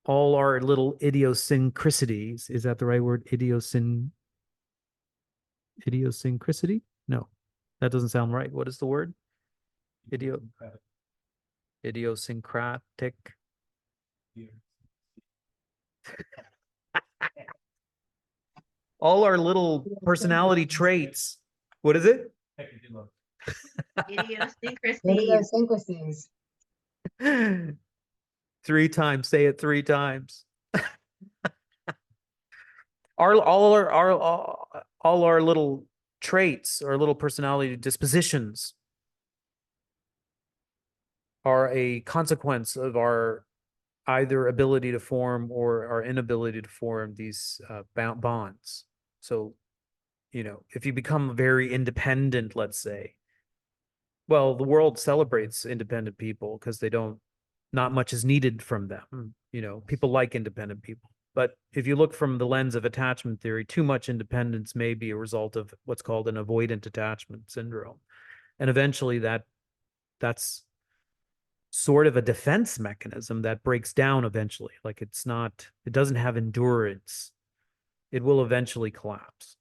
A: All our little idiosyncrasies, is that the right word? Idiosyncrasy? No, that doesn't sound right. What is the word? Idiosyncratic. All our little personality traits. What is it?
B: Idiosyncrasies.
A: 3 times. Say it 3 times. all our little traits, our little personality dispositions are a consequence of our either ability to form or our inability to form these bonds. So, you know, if you become very independent, let's say, well, the world celebrates independent people because they don't, not much is needed from them. You know, people like independent people. But if you look from the lens of attachment theory, too much independence may be a result of what's called an avoidant attachment syndrome. And eventually that's sort of a defense mechanism that breaks down eventually. Like it doesn't have endurance. It will eventually collapse.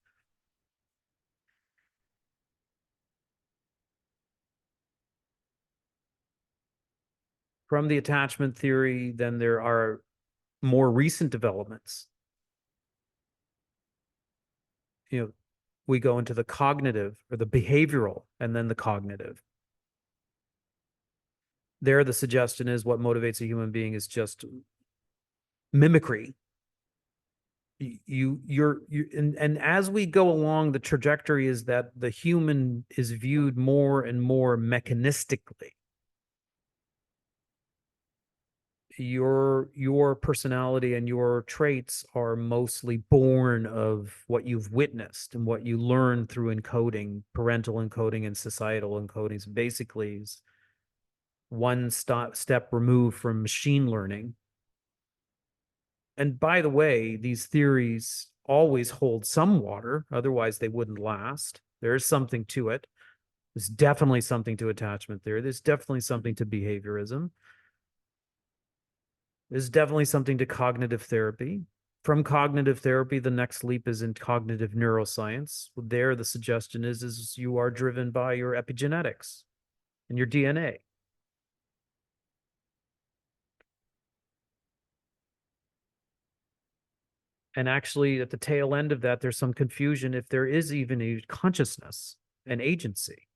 A: From the attachment theory, then there are more recent developments. We go into the cognitive or the behavioral and then the cognitive. There, the suggestion is what motivates a human being is just mimicry. And as we go along, the trajectory is that the human is viewed more and more mechanistically. Your personality and your traits are mostly born of what you've witnessed and what you learn through encoding, parental encoding and societal encodings. Basically, is one step removed from machine learning. And by the way, these theories always hold some water, otherwise they wouldn't last. There is something to it. There's definitely something to attachment theory. There's definitely something to behaviorism. There's definitely something to cognitive therapy. From cognitive therapy, the next leap is in cognitive neuroscience. There, the suggestion is you are driven by your epigenetics and your DNA. And actually, at the tail end of that, there's some confusion if there is even a consciousness and agency.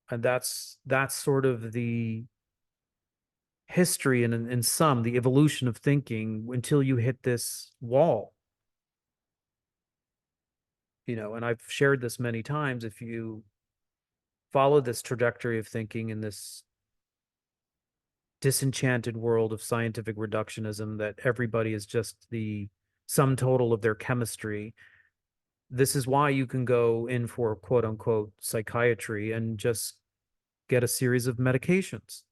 A: And that's sort of the history and in some, the evolution of thinking until you hit this wall. And I've shared this many times. If you follow this trajectory of thinking in this disenchanted world of scientific reductionism, that everybody is just the sum total of their chemistry, this is why you can go in for quote unquote psychiatry and just get a series of medications.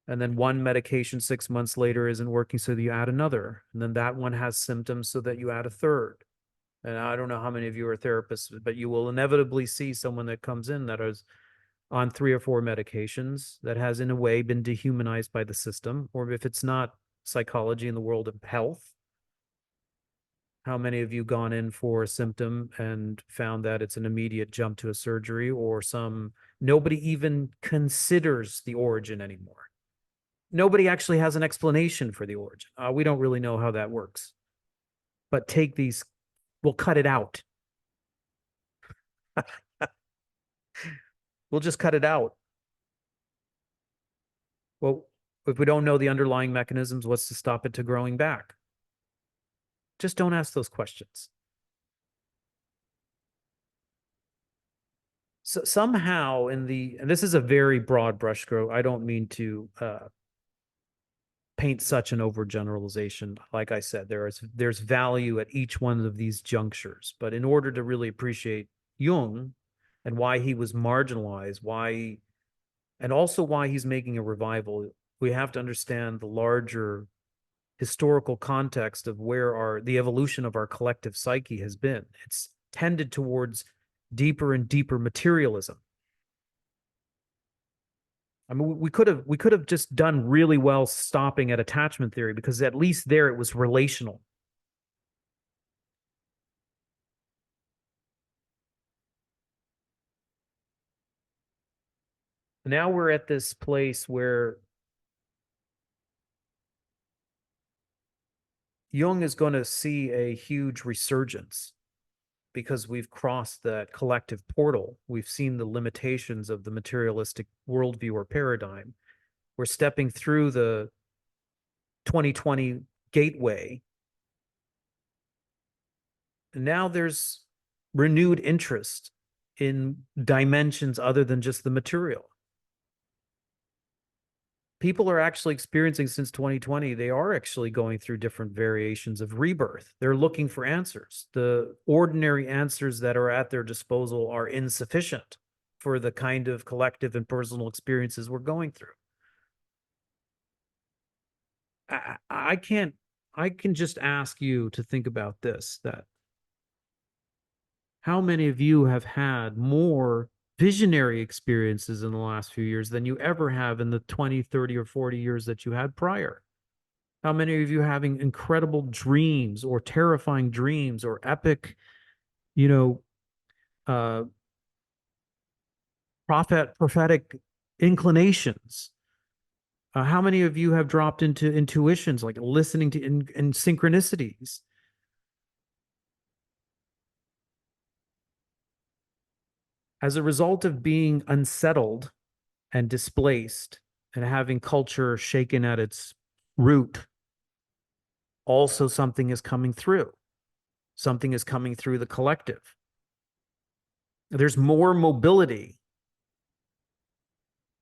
A: And then one medication 6 months later isn't working, so you add another. And then that one has symptoms, so that you add a third. And I don't know how many of you are therapists, but you will inevitably see someone that comes in that is on 3 or 4 medications that has in a way been dehumanized by the system. Or if it's not psychology in the world of health, how many of you gone in for a symptom and found that it's an immediate jump to a surgery, or nobody even considers the origin anymore. Nobody actually has an explanation for the origin. We don't really know how that works. But take these, we'll cut it out. We'll just cut it out. Well, if we don't know the underlying mechanisms, what's to stop it to growing back? Just don't ask those questions. So somehow and this is a very broad brushstroke. I don't mean to paint such an overgeneralization. Like I said, there's value at each one of these junctures. But in order to really appreciate Jung and why he was marginalized, and also why he's making a revival, we have to understand the larger historical context of where the evolution of our collective psyche has been. It's tended towards deeper and deeper materialism. I mean, we could have just done really well stopping at attachment theory, because at least there it was relational. Now we're at this place where Jung is going to see a huge resurgence, because we've crossed that collective portal. We've seen the limitations of the materialistic worldview or paradigm. We're stepping through the 2020 gateway. And now there's renewed interest in dimensions other than just the material. People are actually experiencing, since 2020, they are actually going through different variations of rebirth. They're looking for answers. The ordinary answers that are at their disposal are insufficient for the kind of collective and personal experiences we're going through. I can't, I can just ask you to think about this, that how many of you have had more visionary experiences in the last few years than you ever have in the 20, 30, or 40 years that you had prior? How many of you having incredible dreams or terrifying dreams or epic, you know, uh, prophetic inclinations? How many of you have dropped into intuitions, like listening to in synchronicities? As a result of being unsettled and displaced and having culture shaken at its root, also something is coming through. Something is coming through the collective. There's more mobility.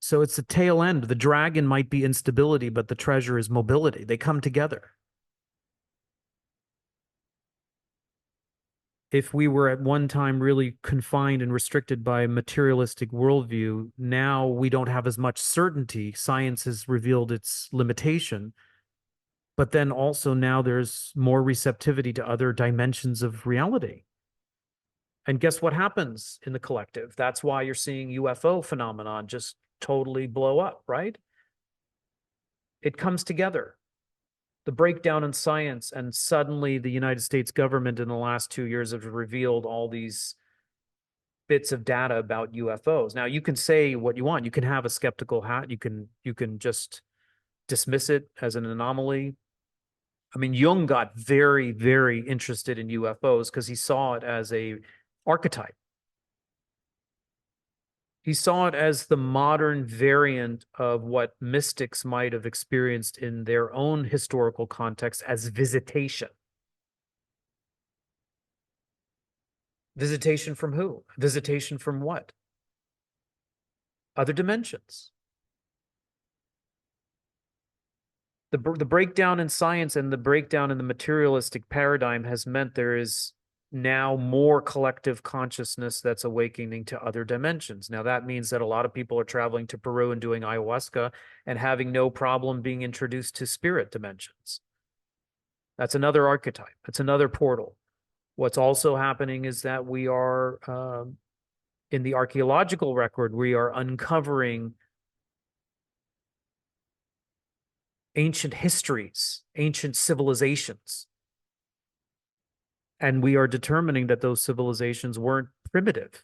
A: So it's the tail end. The dragon might be instability, but the treasure is mobility. They come together. If we were at one time really confined and restricted by a materialistic worldview, now we don't have as much certainty. Science has revealed its limitation, but then also now there's more receptivity to other dimensions of reality. And guess what happens in the collective? That's why you're seeing UFO phenomenon just totally blow up, right? It comes together. The breakdown in science, and suddenly the United States government in the last 2 years have revealed all these bits of data about UFOs. Now you can say what you want. You can have a skeptical hat. You can just dismiss it as an anomaly. I mean, Jung got very, very interested in UFOs because he saw it as a archetype. He saw it as the modern variant of what mystics might have experienced in their own historical context as visitation. Visitation from who? Visitation from what? Other dimensions. The breakdown in science and the breakdown in the materialistic paradigm has meant there is now more collective consciousness that's awakening to other dimensions. Now, that means that a lot of people are traveling to Peru and doing ayahuasca and having no problem being introduced to spirit dimensions. That's another archetype. That's another portal. What's also happening is that we are, in the archaeological record, we are uncovering ancient histories, ancient civilizations. And we are determining that those civilizations weren't primitive.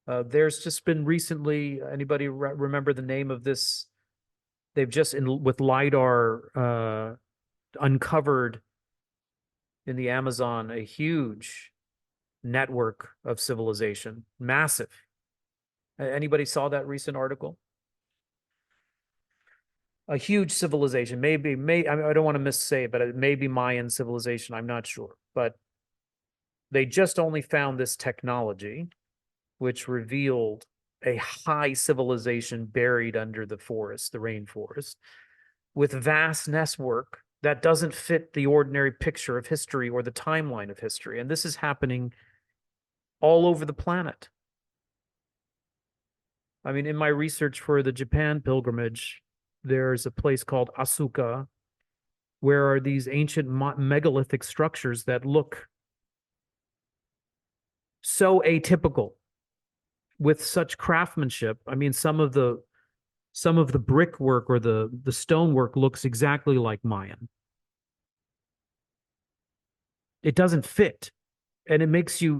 A: There's just been recently, anybody remember the name of this? They've just, with LiDAR, uncovered in the Amazon a huge network of civilization, massive. Anybody saw that recent article? A huge civilization, I don't want to missay it, but it may be Mayan civilization. I'm not sure, but they just only found this technology, which revealed a high civilization buried under the forest, the rainforest, with vast network that doesn't fit the ordinary picture of history or the timeline of history. And this is happening all over the planet. I mean, in my research for the Japan pilgrimage, there's a place called Asuka, where are these ancient megalithic structures that look so atypical with such craftsmanship. I mean, some of the brickwork or the stonework looks exactly like Mayan. It doesn't fit, and it makes you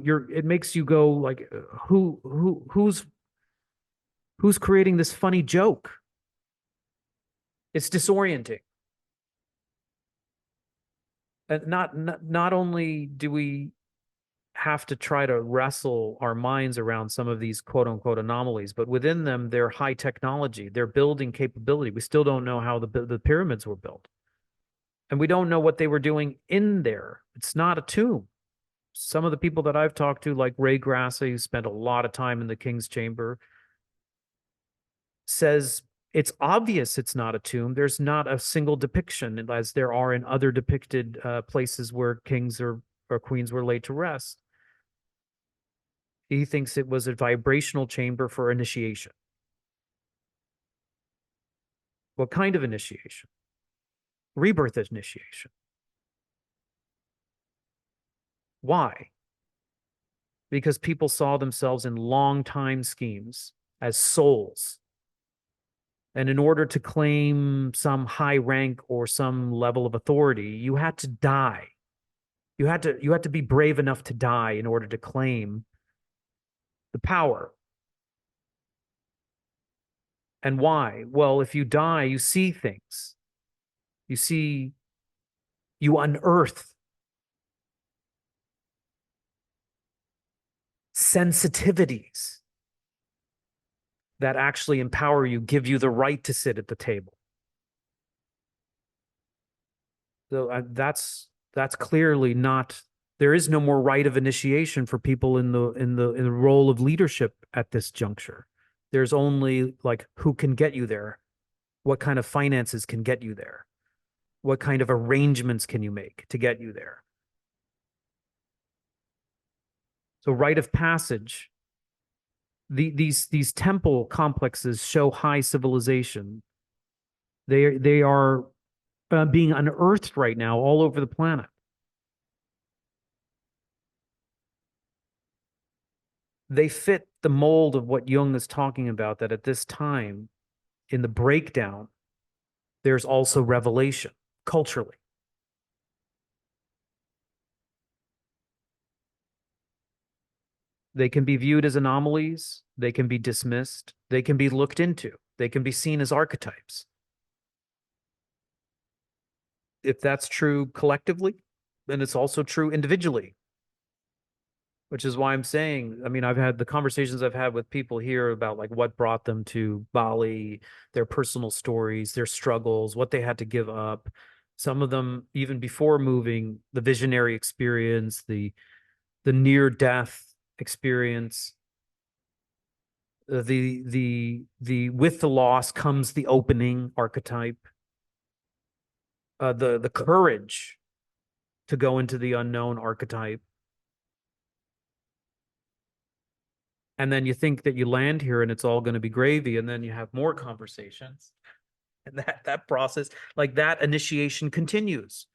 A: go like, who's creating this funny joke? It's disorienting. And not only do we have to try to wrestle our minds around some of these quote unquote anomalies, but within them, they're high technology, they're building capability. We still don't know how the pyramids were built. And we don't know what they were doing in there. It's not a tomb. Some of the people that I've talked to, like Ray Grassi, who spent a lot of time in the King's Chamber, says it's obvious it's not a tomb. There's not a single depiction, as there are in other depicted places where kings or queens were laid to rest. He thinks it was a vibrational chamber for initiation. What kind of initiation? rebirth initiation. Why? Because people saw themselves in long time schemes as souls. And in order to claim some high rank or some level of authority, you had to die. You had to be brave enough to die in order to claim the power. And why? Well, if you die, you see things. You unearth sensitivities that actually empower you, give you the right to sit at the table. So that's clearly not. There is no more rite of initiation for people in the role of leadership at this juncture. There's only like who can get you there, what kind of finances can get you there, what kind of arrangements can you make to get you there. So rite of passage. These temple complexes show high civilization. They are being unearthed right now all over the planet. They fit the mold of what Jung is talking about, that at this time, in the breakdown, there's also revelation culturally. They can be viewed as anomalies. They can be dismissed. They can be looked into. They can be seen as archetypes. If that's true collectively, then it's also true individually. Which is why I'm saying, I mean, I've had the conversations I've had with people here about like what brought them to Bali, their personal stories, their struggles, what they had to give up. Some of them, even before moving, the visionary experience, the near death experience, the with the loss comes the opening archetype, the courage to go into the unknown archetype. And then you think that you land here and it's all going to be gravy, and then you have more conversations, and that process, like that initiation, continues.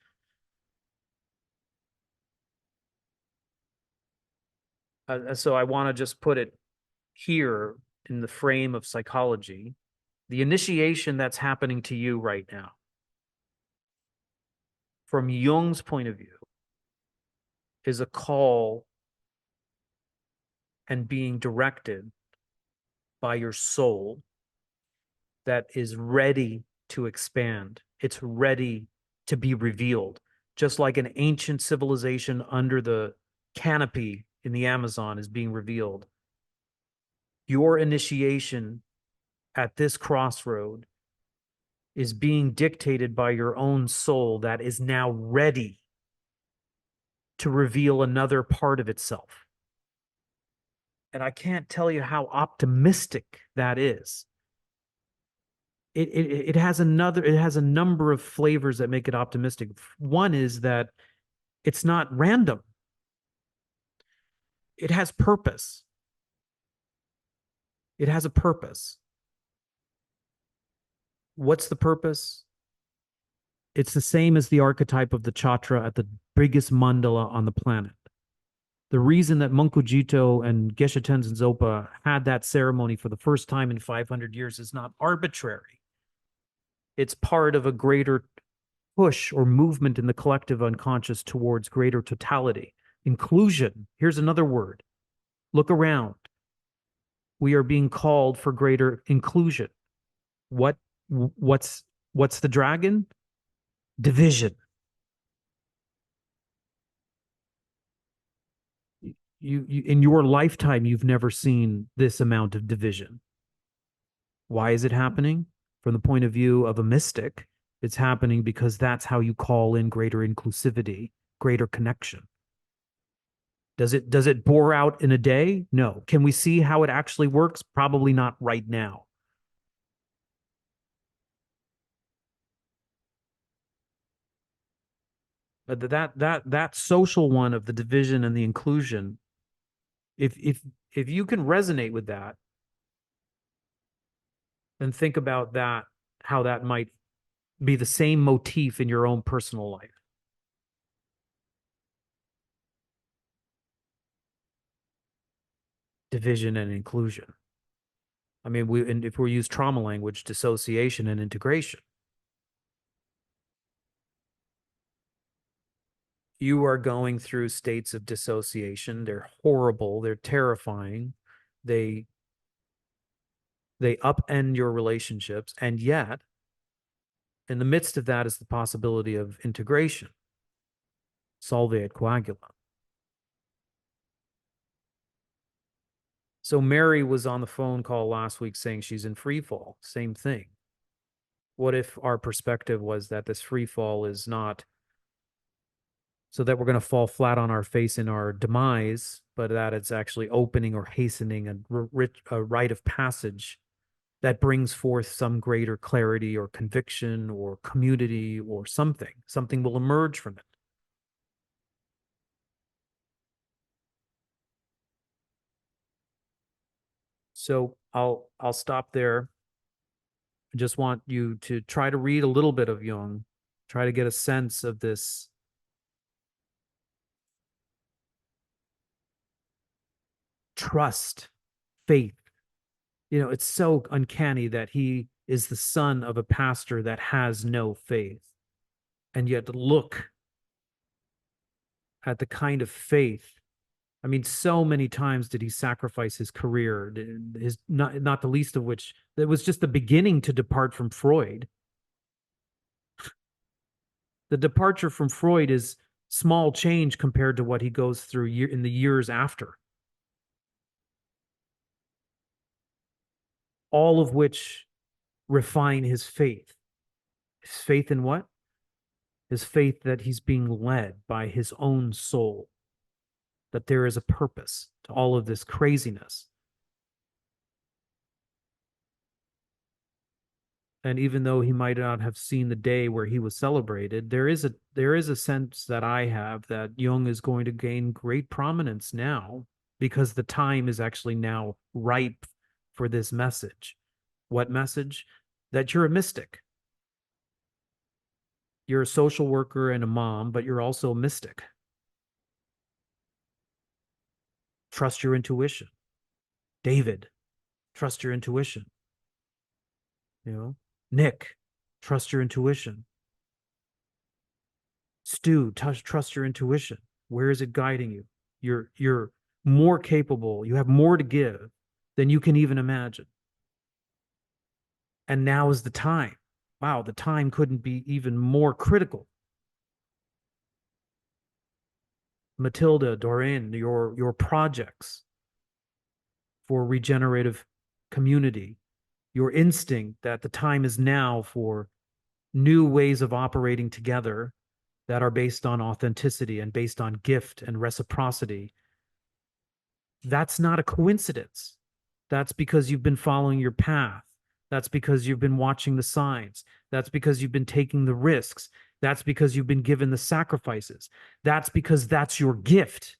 A: So I want to just put it here in the frame of psychology. The initiation that's happening to you right now, from Jung's point of view, is a call and being directed by your soul that is ready to expand. It's ready to be revealed. Just like an ancient civilization under the canopy in the Amazon is being revealed. Your initiation at this crossroad is being dictated by your own soul that is now ready to reveal another part of itself. And I can't tell you how optimistic that is. It has a number of flavors that make it optimistic. One is that it's not random. It has purpose. It has a purpose. What's the purpose? It's the same as the archetype of the chatra at the biggest mandala on the planet. The reason that Munkujito and Geshe Tenzin Zopa had that ceremony for the first time in 500 years is not arbitrary. It's part of a greater push or movement in the collective unconscious towards greater totality. Inclusion. Here's another word. Look around. We are being called for greater inclusion. What's the dragon? Division. You in your lifetime, you've never seen this amount of division. Why is it happening? From the point of view of a mystic, it's happening because that's how you call in greater inclusivity, greater connection. Does it bore out in a day? No. Can we see how it actually works? Probably not right now. But that social one of the division and the inclusion, if you can resonate with that and think about that, how that might be the same motif in your own personal life. Division and inclusion. I mean, and if we use trauma language, dissociation and integration. You are going through states of dissociation. They're horrible. They're terrifying. They upend your relationships. And yet, in the midst of that is the possibility of integration. Solve et coagula. So Mary was on the phone call last week saying she's in free fall. Same thing. What if our perspective was that this free fall is not so that we're going to fall flat on our face in our demise, but that it's actually opening or hastening a rite of passage that brings forth some greater clarity or conviction or community or something. Something will emerge from it. So I'll stop there. I just want you to try to read a little bit of Jung, try to get a sense of this trust, faith. You know, it's so uncanny that he is the son of a pastor that has no faith. And yet look at the kind of faith. I mean, so many times did he sacrifice his career, his not the least of which it was just the beginning to depart from Freud. The departure from Freud is small change compared to what he goes through in the years after. All of which refine his faith. His faith in what? His faith that he's being led by his own soul, that there is a purpose to all of this craziness. And even though he might not have seen the day where he was celebrated, there is a sense that I have that Jung is going to gain great prominence now because the time is actually now ripe for this message. What message? That you're a mystic. You're a social worker and a mom, but you're also a mystic. Trust your intuition. David, trust your intuition. You know, Nick, trust your intuition. Stu, trust your intuition. Where is it guiding you? You're more capable. You have more to give than you can even imagine. And now is the time. Wow, the time couldn't be even more critical. Matilda, Doreen, your projects for regenerative community, your instinct that the time is now for new ways of operating together that are based on authenticity and based on gift and reciprocity. That's not a coincidence. That's because you've been following your path. That's because you've been watching the signs. That's because you've been taking the risks. That's because you've been given the sacrifices. That's because that's your gift.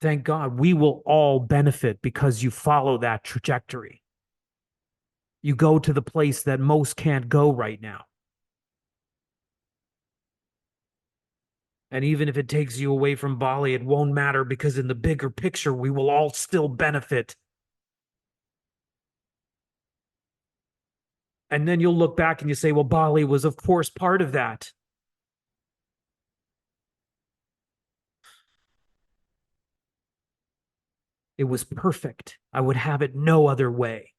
A: Thank God we will all benefit because you follow that trajectory. You go to the place that most can't go right now. And even if it takes you away from Bali, it won't matter because in the bigger picture, we will all still benefit. And then you'll look back and you say, well, Bali was, of course, part of that. It was perfect. I would have it no other way.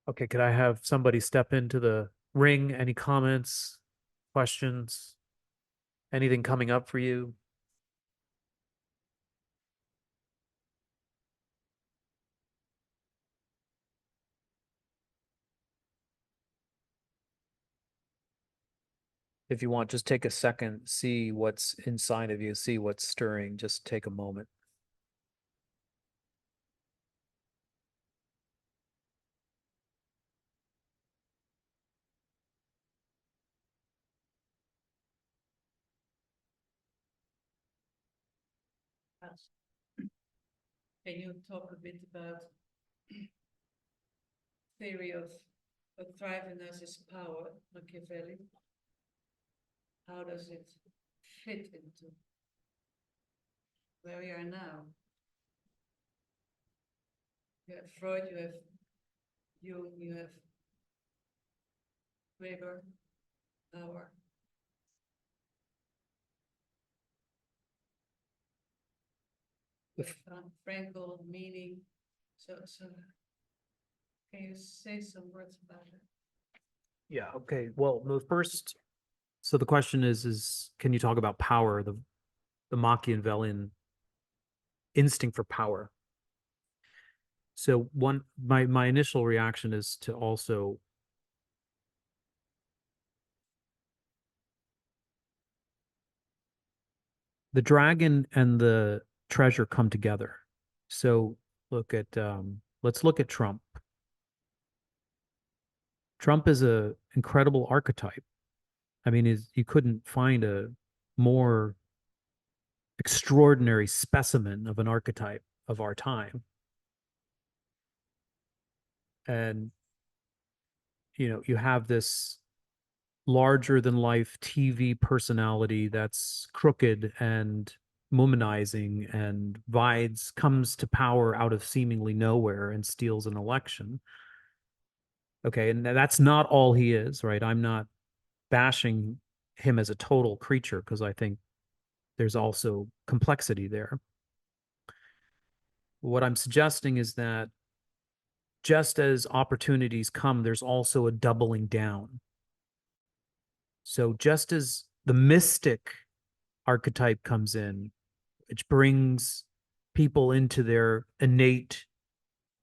A: Okay, could I have somebody step into the ring? Any comments, questions, anything coming up for you? If you want, just take a second, see what's inside of you, see what's stirring. Just take a moment.
C: Can you talk a bit about theory of thrivingness is power, Machiavelli? How does it fit into where we are now? You have Freud, you have Jung, you have Weber, Bauer. Frankel, meaning. So can you say some words about it?
A: Yeah, okay. Well, the first, so the question is can you talk about power, the Machiavellian instinct for power? So my initial reaction is to also the dragon and the treasure come together. So let's look at Trump. Trump is a incredible archetype. I mean, you couldn't find a more extraordinary specimen of an archetype of our time. And you have this larger than life TV personality that's crooked and womanizing and comes to power out of seemingly nowhere and steals an election. Okay, and that's not all he is, right? I'm not bashing him as a total creature because I think there's also complexity there. What I'm suggesting is that just as opportunities come, there's also a doubling down. So just as the mystic archetype comes in, which brings people into their innate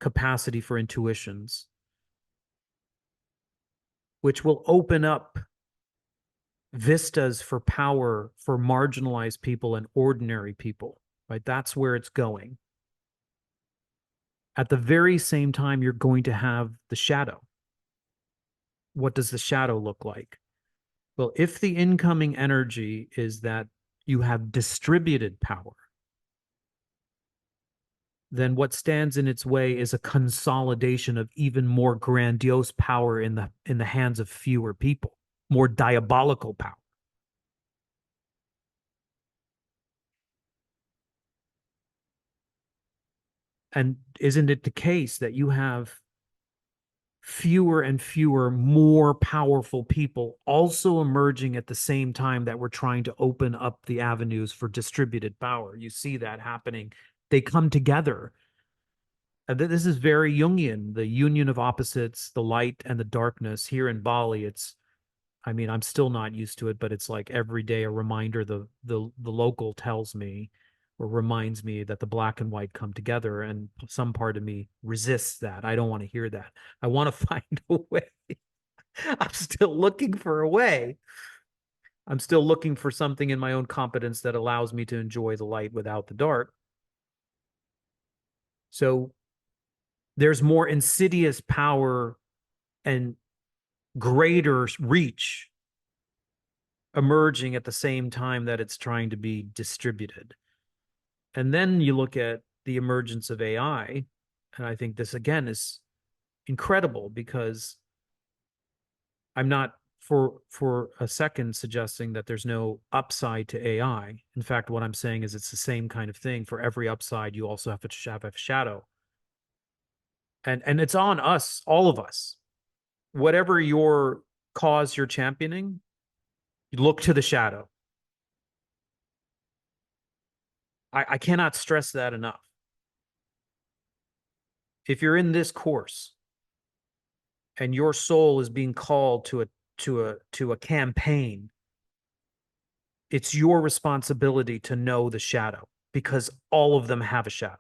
A: capacity for intuitions, which will open up vistas for power for marginalized people and ordinary people, right? That's where it's going. At the very same time, you're going to have the shadow. What does the shadow look like? Well, if the incoming energy is that you have distributed power, then what stands in its way is a consolidation of even more grandiose power in the hands of fewer people, more diabolical power. And isn't it the case that you have fewer and fewer, more powerful people also emerging at the same time that we're trying to open up the avenues for distributed power? You see that happening. They come together. This is very Jungian, the union of opposites, the light and the darkness. Here in Bali, I'm still not used to it, but it's like every day a reminder the local tells me or reminds me that the black and white come together, and some part of me resists that. I don't want to hear that. I want to find a way. I'm still looking for a way. I'm still looking for something in my own competence that allows me to enjoy the light without the dark. So there's more insidious power and greater reach emerging at the same time that it's trying to be distributed. And then you look at the emergence of AI, and I think this again is incredible because I'm not for a second suggesting that there's no upside to AI. In fact, what I'm saying is it's the same kind of thing. For every upside, you also have to have a shadow. And it's on us, all of us. Whatever your cause you're championing, you look to the shadow. I cannot stress that enough. If you're in this course and your soul is being called to a campaign, it's your responsibility to know the shadow, because all of them have a shadow.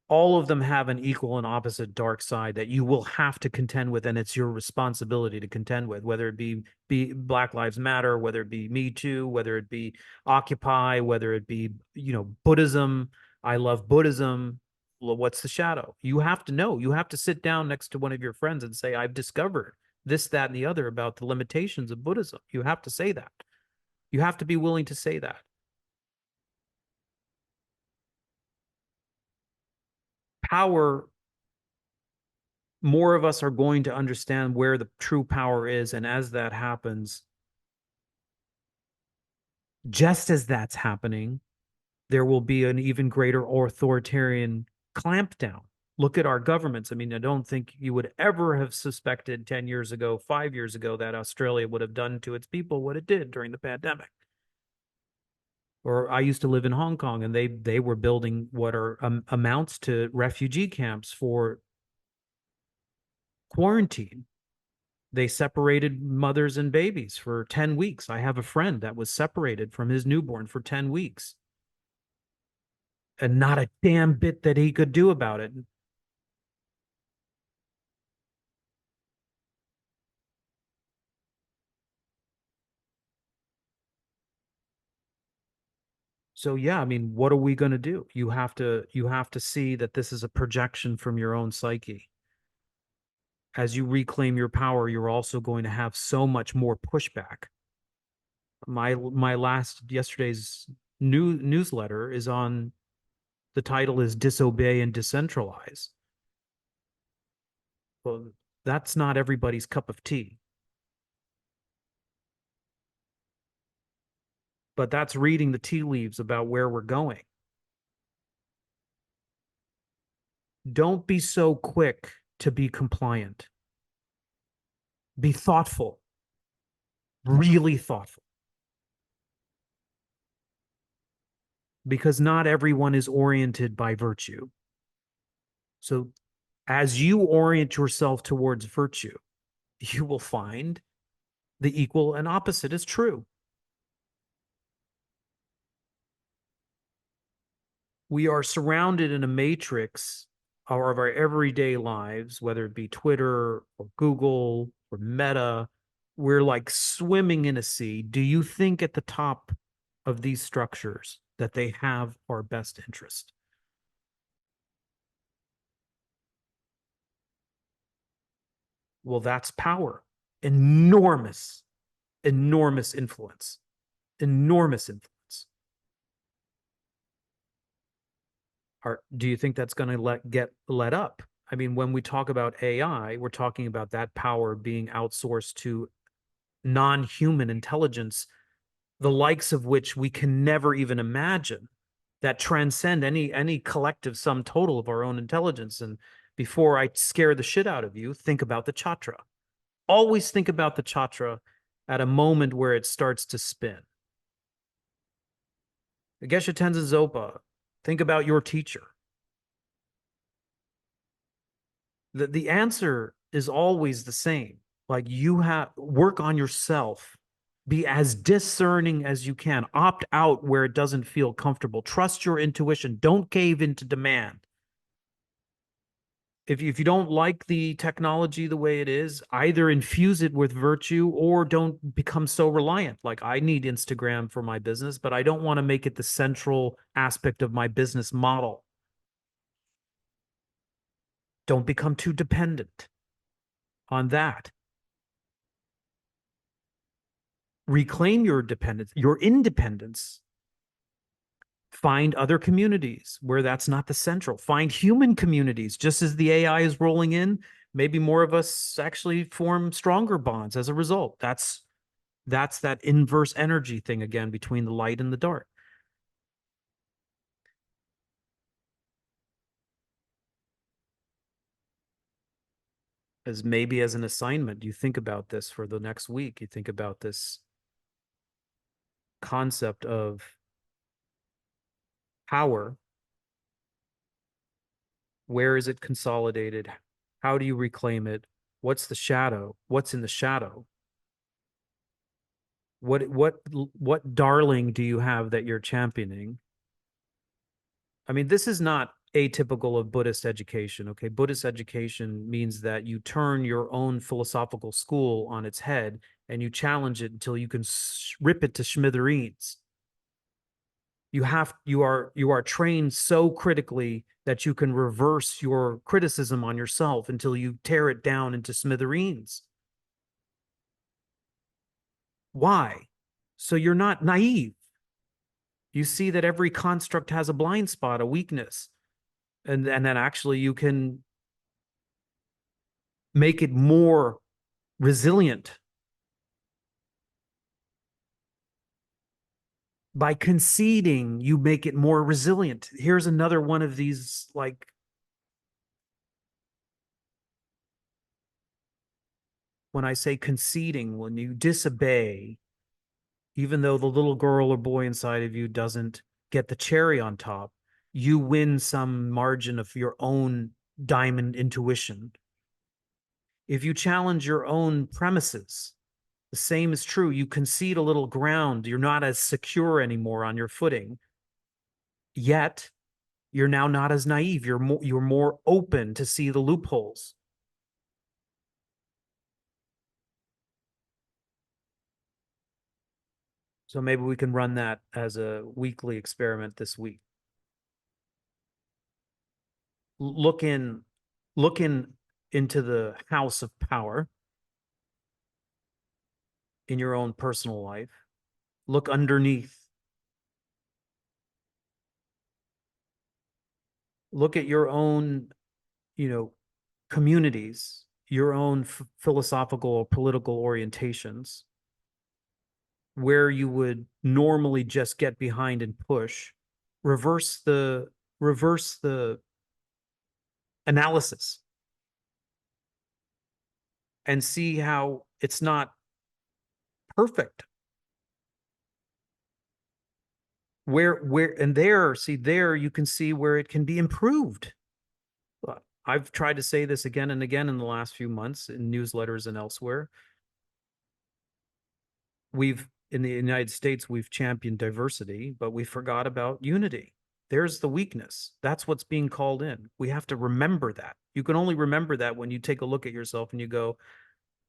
A: All of them have an equal and opposite dark side that you will have to contend with, and it's your responsibility to contend with, whether it be Black Lives Matter, whether it be Me Too, whether it be Occupy, whether it be, Buddhism. I love Buddhism. Well, what's the shadow? You have to know. You have to sit down next to one of your friends and say, I've discovered this, that, and the other about the limitations of Buddhism. You have to say that. You have to be willing to say that. power, more of us are going to understand where the true power is. And as that happens, just as that's happening, there will be an even greater authoritarian clampdown. Look at our governments. I mean, I don't think you would ever have suspected 10 years ago, 5 years ago, that Australia would have done to its people what it did during the pandemic. Or I used to live in Hong Kong, and they were building what are amounts to refugee camps for quarantine. They separated mothers and babies for 10 weeks. I have a friend that was separated from his newborn for 10 weeks. And not a damn bit that he could do about it. So yeah, I mean, what are we going to do? You have to see that this is a projection from your own psyche. As you reclaim your power, you're also going to have so much more pushback. My yesterday's newsletter is on, the title is Disobey and Decentralize. Well, that's not everybody's cup of tea. But that's reading the tea leaves about where we're going. Don't be so quick to be compliant. Be thoughtful, really thoughtful. Because not everyone is oriented by virtue. So as you orient yourself towards virtue, you will find the equal and opposite is true. We are surrounded in a matrix of our everyday lives, whether it be Twitter or Google or Meta. We're like swimming in a sea. Do you think at the top of these structures that they have our best interest? Well, that's power. Enormous, enormous influence. Enormous influence. Do you think that's going to get let up? I mean, when we talk about AI, we're talking about that power being outsourced to non-human intelligence, the likes of which we can never even imagine, that transcend any collective sum total of our own intelligence. And before I scare the shit out of you, think about the chatra. Always think about the chatra at a moment where it starts to spin. Geshe Tenzin Zopa, think about your teacher. The answer is always the same. Like, you have work on yourself. Be as discerning as you can. Opt out where it doesn't feel comfortable. Trust your intuition. Don't cave into demand. If you don't like the technology the way it is, either infuse it with virtue or don't become so reliant. Like, I need Instagram for my business, but I don't want to make it the central aspect of my business model. Don't become too dependent on that. Reclaim your dependence, your independence. Find other communities where that's not the central. Find human communities. Just as the AI is rolling in, maybe more of us actually form stronger bonds as a result. That's that inverse energy thing again between the light and the dark. As maybe as an assignment, you think about this for the next week. You think about this concept of power. Where is it consolidated? How do you reclaim it? What's the shadow? What's in the shadow? What darling do you have that you're championing? I mean, this is not atypical of Buddhist education, okay? Buddhist education means that you turn your own philosophical school on its head and you challenge it until you can rip it to smithereens. You are trained so critically that you can reverse your criticism on yourself until you tear it down into smithereens. Why? So you're not naive. You see that every construct has a blind spot, a weakness. And then actually you can make it more resilient by conceding. You make it more resilient. Here's another one of these, like, when I say conceding, when you disobey, even though the little girl or boy inside of you doesn't get the cherry on top, you win some margin of your own diamond intuition. If you challenge your own premises, the same is true. You concede a little ground. You're not as secure anymore on your footing. Yet, you're now not as naive. You're more open to see the loopholes. So maybe we can run that as a weekly experiment this week. Look in into the house of power in your own personal life. Look underneath. Look at your own, communities, your own philosophical or political orientations, where you would normally just get behind and push. Reverse the analysis and see how it's not perfect. There you can see where it can be improved. I've tried to say this again and again in the last few months in newsletters and elsewhere. In the United States, we've championed diversity, but we forgot about unity. There's the weakness. That's what's being called in. We have to remember that. You can only remember that when you take a look at yourself and you go,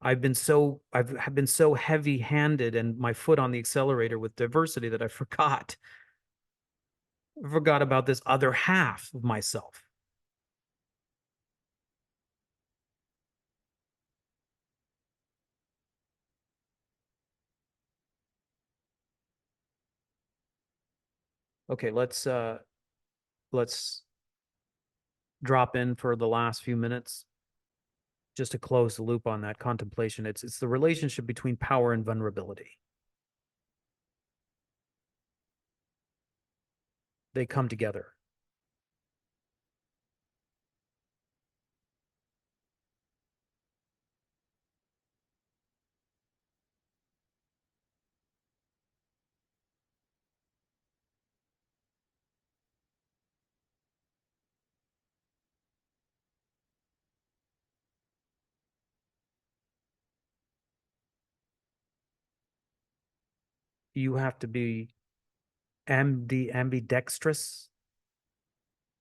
A: I've been so heavy-handed and my foot on the accelerator with diversity that I forgot about this other half of myself. Okay, let's drop in for the last few minutes just to close the loop on that contemplation. It's the relationship between power and vulnerability. They come together. You have to be ambidextrous.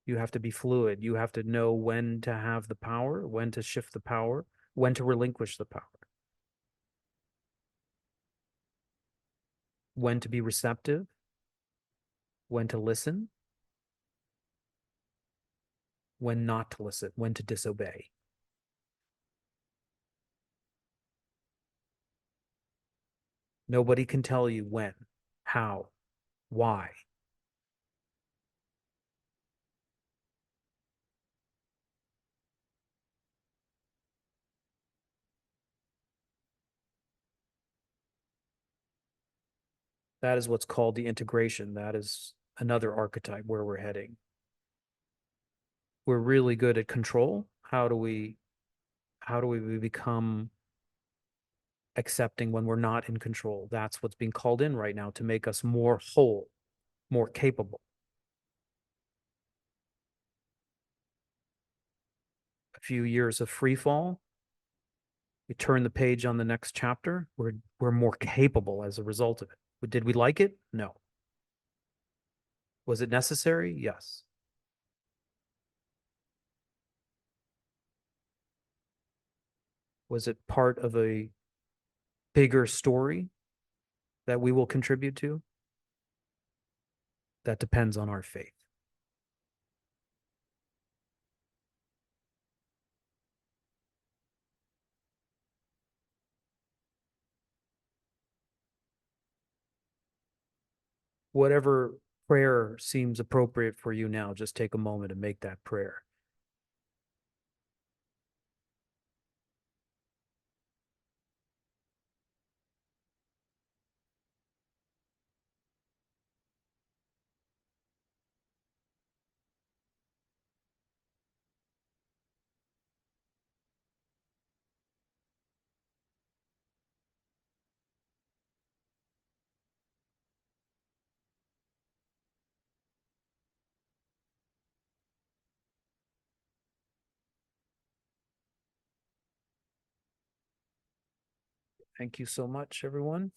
A: You have to be fluid. You have to know when to have the power, when to shift the power, when to relinquish the power, when to be receptive, when to listen, when not to listen, when to disobey. Nobody can tell you when, how, why. That is what's called the integration. That is another archetype where we're heading. We're really good at control. How do we become accepting when we're not in control? That's what's being called in right now to make us more whole, more capable. A few years of free fall. We turn the page on the next chapter. We're more capable as a result of it. But did we like it? No. Was it necessary? Yes. Was it part of a bigger story that we will contribute to? That depends on our faith. Whatever prayer seems appropriate for you now, just take a moment and make that prayer. Thank you so much, everyone.